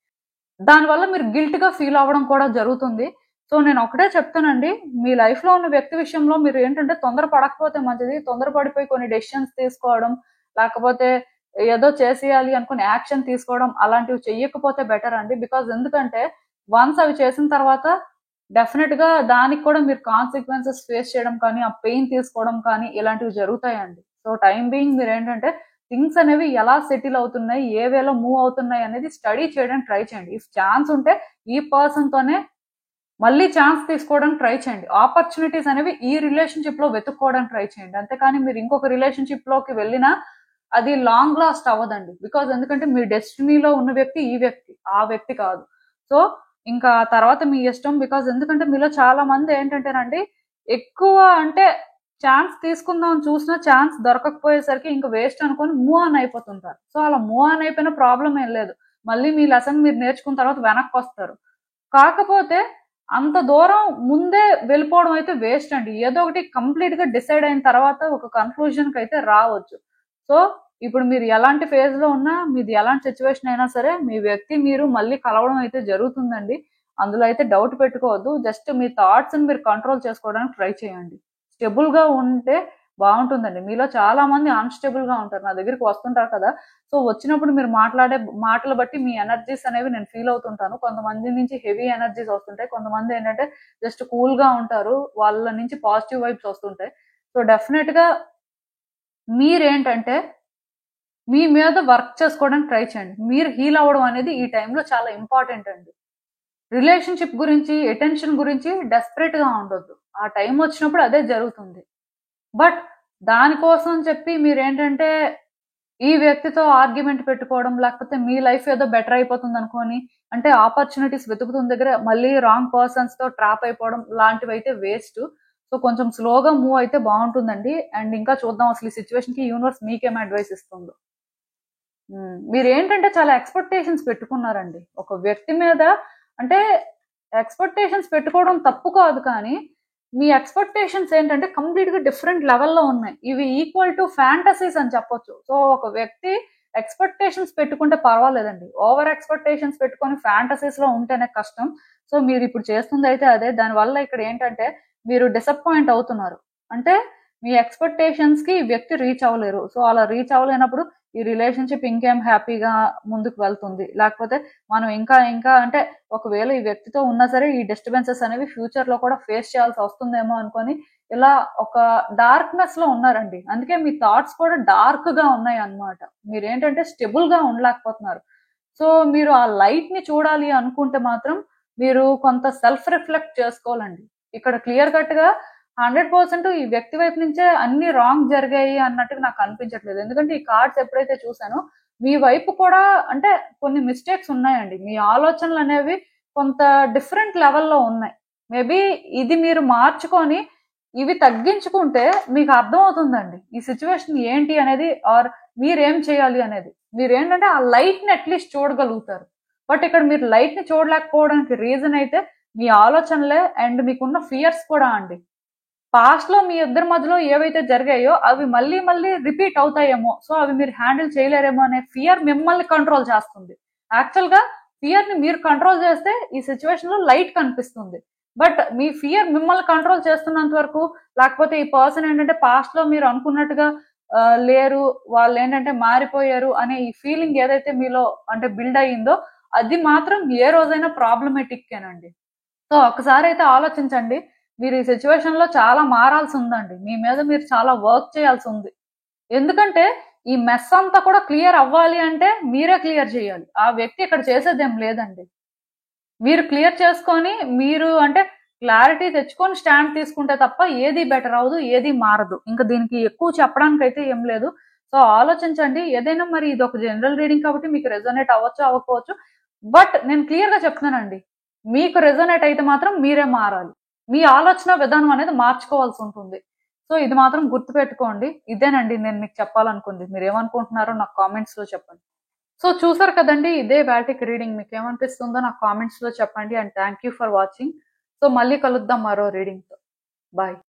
దానివల్ల మీరు గిల్ట్ గా ఫీల్ అవ్వడం కూడా జరుగుతుంది. సో నేను ఒకటే చెప్తానండి, మీ లైఫ్ లో ఉన్న వ్యక్తి విషయంలో మీరు ఏంటంటే తొందర పడకపోతే మంచిది. తొందరపడిపోయి కొన్ని డెసిషన్స్ తీసుకోవడం, లేకపోతే ఏదో చేసేయాలి అనుకుని యాక్షన్ తీసుకోవడం అలాంటివి చెయ్యకపోతే బెటర్ అండి. బికాజ్ ఎందుకంటే వన్స్ అవి చేసిన తర్వాత డెఫినెట్ గా దానికి కూడా మీరు కాన్సిక్వెన్సెస్ ఫేస్ చేయడం కానీ, ఆ పెయిన్ తీసుకోవడం కానీ ఇలాంటివి జరుగుతాయండి. సో టైం బీయింగ్ మీరు ఏంటంటే థింగ్స్ అనేవి ఎలా సెటిల్ అవుతున్నాయి, ఏ వేలో మూవ్ అవుతున్నాయి అనేది స్టడీ చేయడానికి ట్రై చేయండి. ఇఫ్ ఛాన్స్ ఉంటే ఈ పర్సన్ తోనే మళ్ళీ ఛాన్స్ తీసుకోవడానికి ట్రై చేయండి. ఆపర్చునిటీస్ అనేవి ఈ రిలేషన్షిప్ లో వెతుక్కోవడానికి ట్రై చేయండి. అంతేకాని మీరు ఇంకొక రిలేషన్షిప్ లోకి వెళ్ళినా అది లాంగ్ లాస్ట్ అవ్వదండి. బికాజ్ ఎందుకంటే మీ డెస్టినీలో ఉన్న వ్యక్తి ఈ వ్యక్తి, ఆ వ్యక్తి కాదు. సో ఇంకా తర్వాత మీ ఇష్టం. బికాజ్ ఎందుకంటే మీలో చాలా మంది ఏంటంటేనండి, ఎక్కువ అంటే ఛాన్స్ తీసుకుందాం చూసినా ఛాన్స్ దొరకకపోయేసరికి ఇంకా వేస్ట్ అనుకొని మూవ్ ఆన్ అయిపోతుంటారు. సో అలా మూవ్ ఆన్ అయిపోయిన ప్రాబ్లం ఏం లేదు. మళ్ళీ మీ లెసన్ మీరు నేర్చుకున్న తర్వాత వెనక్కి వస్తారు. కాకపోతే అంత దూరం ముందే వెళ్ళిపోవడం అయితే వేస్ట్ అండి. ఏదో ఒకటి కంప్లీట్ గా డిసైడ్ అయిన తర్వాత ఒక కన్క్లూజన్ కి అయితే రావచ్చు. సో ఇప్పుడు మీరు ఎలాంటి ఫేజ్ లో ఉన్నా, మీది ఎలాంటి సిచ్యువేషన్ అయినా సరే, మీ వ్యక్తి మీరు మళ్ళీ కలవడం అయితే జరుగుతుందండి. అందులో అయితే డౌట్ పెట్టుకోవద్దు. జస్ట్ మీ థాట్స్ ని మీరు కంట్రోల్ చేసుకోవడానికి ట్రై చేయండి. స్టెబుల్ గా ఉంటే బాగుంటుందండి. మీలో చాలా మంది అన్స్టేబుల్ గా ఉంటారు, నా దగ్గరికి వస్తుంటారు కదా. సో వచ్చినప్పుడు మీరు మాట్లాడే మాటలు బట్టి మీ ఎనర్జీస్ అనేవి నేను ఫీల్ అవుతుంటాను. కొంతమంది నుంచి హెవీ ఎనర్జీస్ వస్తుంటాయి, కొంతమంది ఏంటంటే జస్ట్ కూల్ గా ఉంటారు, వాళ్ళ నుంచి పాజిటివ్ వైబ్స్ వస్తుంటాయి. సో డెఫినెట్ గా మీరేంటంటే మీ మీద వర్క్ చేసుకోవడానికి ట్రై చేయండి. మీరు హీల్ అవ్వడం అనేది ఈ టైంలో చాలా ఇంపార్టెంట్ అండి. రిలేషన్షిప్ గురించి, అటెన్షన్ గురించి డెస్పరేట్ గా ఉండొద్దు. ఆ టైం వచ్చినప్పుడు అదే జరుగుతుంది. బట్ దానికోసం చెప్పి మీరేంటంటే ఈ వ్యక్తితో ఆర్గ్యుమెంట్ పెట్టుకోవడం, లేకపోతే మీ లైఫ్ ఏదో బెటర్ అయిపోతుంది అనుకోని, అంటే ఆపర్చునిటీస్ వెతుకుతున్న దగ్గర మళ్ళీ రాంగ్ పర్సన్స్ తో ట్రాప్ అయిపోవడం లాంటివి అయితే వేస్ట్. సో కొంచెం స్లోగా మూవ్ అయితే బాగుంటుందండి. అండ్ ఇంకా చూద్దాం అసలు ఈ సిచ్యువేషన్ కి యూనివర్స్ మీకేం అడ్వైస్ ఇస్తుందో. మీరేంటంటే చాలా ఎక్స్పెక్టేషన్స్ పెట్టుకున్నారండి ఒక వ్యక్తి మీద. అంటే ఎక్స్పెక్టేషన్స్ పెట్టుకోవడం తప్పు కాదు, కానీ మీ ఎక్స్పెక్టేషన్స్ ఏంటంటే కంప్లీట్ గా డిఫరెంట్ లెవెల్లో ఉన్నాయి. ఇవి ఈక్వల్ టు ఫ్యాంటసీస్ అని చెప్పొచ్చు. సో ఒక వ్యక్తి ఎక్స్పెక్టేషన్స్ పెట్టుకుంటే పర్వాలేదండి, ఓవర్ ఎక్స్పెక్టేషన్స్ పెట్టుకొని ఫ్యాంటసీస్ లో ఉంటేనే కష్టం. సో మీరు ఇప్పుడు చేస్తుంది అయితే అదే. దానివల్ల ఇక్కడ ఏంటంటే మీరు డిసప్పాయింట్ అవుతున్నారు. అంటే మీ ఎక్స్పెక్టేషన్స్ కి ఈ వ్యక్తి రీచ్ అవ్వలేరు. సో అలా రీచ్ అవ్వలేనప్పుడు ఈ రిలేషన్షిప్ ఇంకేం హ్యాపీగా ముందుకు వెళ్తుంది. లేకపోతే మనం ఇంకా ఇంకా అంటే ఒకవేళ ఈ వ్యక్తితో ఉన్నా సరే ఈ డిస్టర్బెన్సెస్ అనేవి ఫ్యూచర్ లో కూడా ఫేస్ చేయాల్సి వస్తుందేమో అనుకొని ఇలా ఒక డార్క్నెస్ లో ఉన్నారండి. అందుకే మీ థాట్స్ కూడా డార్క్ గా ఉన్నాయి అన్నమాట. మీరేంటంటే స్టెబుల్ గా ఉండలేకపోతున్నారు. సో మీరు ఆ లైట్ ని చూడాలి అనుకుంటే మాత్రం మీరు కొంత సెల్ఫ్ రిఫ్లెక్ట్ చేసుకోవాలండి. ఇక్కడ క్లియర్ కట్ గా 100% ఈ వ్యక్తి వైపు నుంచే అన్ని రాంగ్ జరిగాయి అన్నట్టుగా నాకు అనిపించట్లేదు. ఎందుకంటే ఈ కార్డ్స్ ఎప్పుడైతే చూసానో మీ వైపు కూడా అంటే కొన్ని మిస్టేక్స్ ఉన్నాయండి. మీ ఆలోచనలు అనేవి కొంత డిఫరెంట్ లెవెల్లో ఉన్నాయి. మేబీ ఇది మీరు మార్చుకొని ఇవి తగ్గించుకుంటే మీకు అర్థమవుతుందండి ఈ సిచ్యువేషన్ ఏంటి అనేది, ఆర్ మీరేం చేయాలి అనేది. మీరేంటంటే ఆ లైట్ ని అట్లీస్ట్ చూడగలుగుతారు. బట్ ఇక్కడ మీరు లైట్ ని చూడలేకపోవడానికి రీజన్ అయితే మీ ఆలోచనలే అండ్ మీకున్న ఫియర్స్ కూడా అండి. పాస్ట్ లో మీ ఇద్దరి మధ్యలో ఏవైతే జరిగాయో అవి మళ్ళీ మళ్ళీ రిపీట్ అవుతాయేమో, సో అవి మీరు హ్యాండిల్ చేయలేరేమో అనే ఫియర్ మిమ్మల్ని కంట్రోల్ చేస్తుంది. యాక్చువల్ గా ఫియర్ ని మీరు కంట్రోల్ చేస్తే ఈ సిచ్యువేషన్ లో లైట్ కనిపిస్తుంది. బట్ మీ ఫియర్ మిమ్మల్ని కంట్రోల్ చేస్తున్నంత వరకు, లేకపోతే ఈ పర్సన్ ఏంటంటే పాస్ట్ లో మీరు అనుకున్నట్టుగా లేరు, వాళ్ళు ఏంటంటే మారిపోయారు అనే ఈ ఫీలింగ్ ఏదైతే మీలో అంటే బిల్డ్ అయ్యిందో అది మాత్రం ఏ రోజైనా ప్రాబ్లమేటిక్ ఏనండి. సో ఒకసారి అయితే ఆలోచించండి. మీరు ఈ సిచ్యువేషన్ లో చాలా మారాల్సి ఉందండి. మీ మీద మీరు చాలా వర్క్ చేయాల్సి ఉంది. ఎందుకంటే ఈ మెస్ అంతా కూడా క్లియర్ అవ్వాలి అంటే మీరే క్లియర్ చేయాలి. ఆ వ్యక్తి ఇక్కడ చేసేదేం లేదండి. మీరు క్లియర్ చేసుకొని మీరు అంటే క్లారిటీ తెచ్చుకొని స్టాండ్ తీసుకుంటే తప్ప ఏది బెటర్ అవ్వదు, ఏది మారదు. ఇంకా దీనికి ఎక్కువ చెప్పడానికి అయితే ఏం లేదు. సో ఆలోచించండి. ఏదైనా మరి ఇది ఒక జనరల్ రీడింగ్ కాబట్టి మీకు రెజోనేట్ అవ్వచ్చు అవ్వకపోవచ్చు. బట్ నేను క్లియర్ గా చెప్తున్నానండి, మీకు రెజోనేట్ అయితే మాత్రం మీరే మారాలి. మీ ఆలోచన విధానం అనేది మార్చుకోవాల్సి ఉంటుంది. సో ఇది మాత్రం గుర్తుపెట్టుకోండి. ఇదేనండి నేను మీకు చెప్పాలనుకుంది. మీరు ఏమనుకుంటున్నారో నాకు కామెంట్స్ లో చెప్పండి. సో చూసారు కదండి, ఇదే వాటిక్ రీడింగ్. మీకు ఏమనిపిస్తుందో నాకు కామెంట్స్ లో చెప్పండి. And thank you for watching. So మళ్ళీ కలుద్దాం మరో రీడింగ్ తో. బాయ్.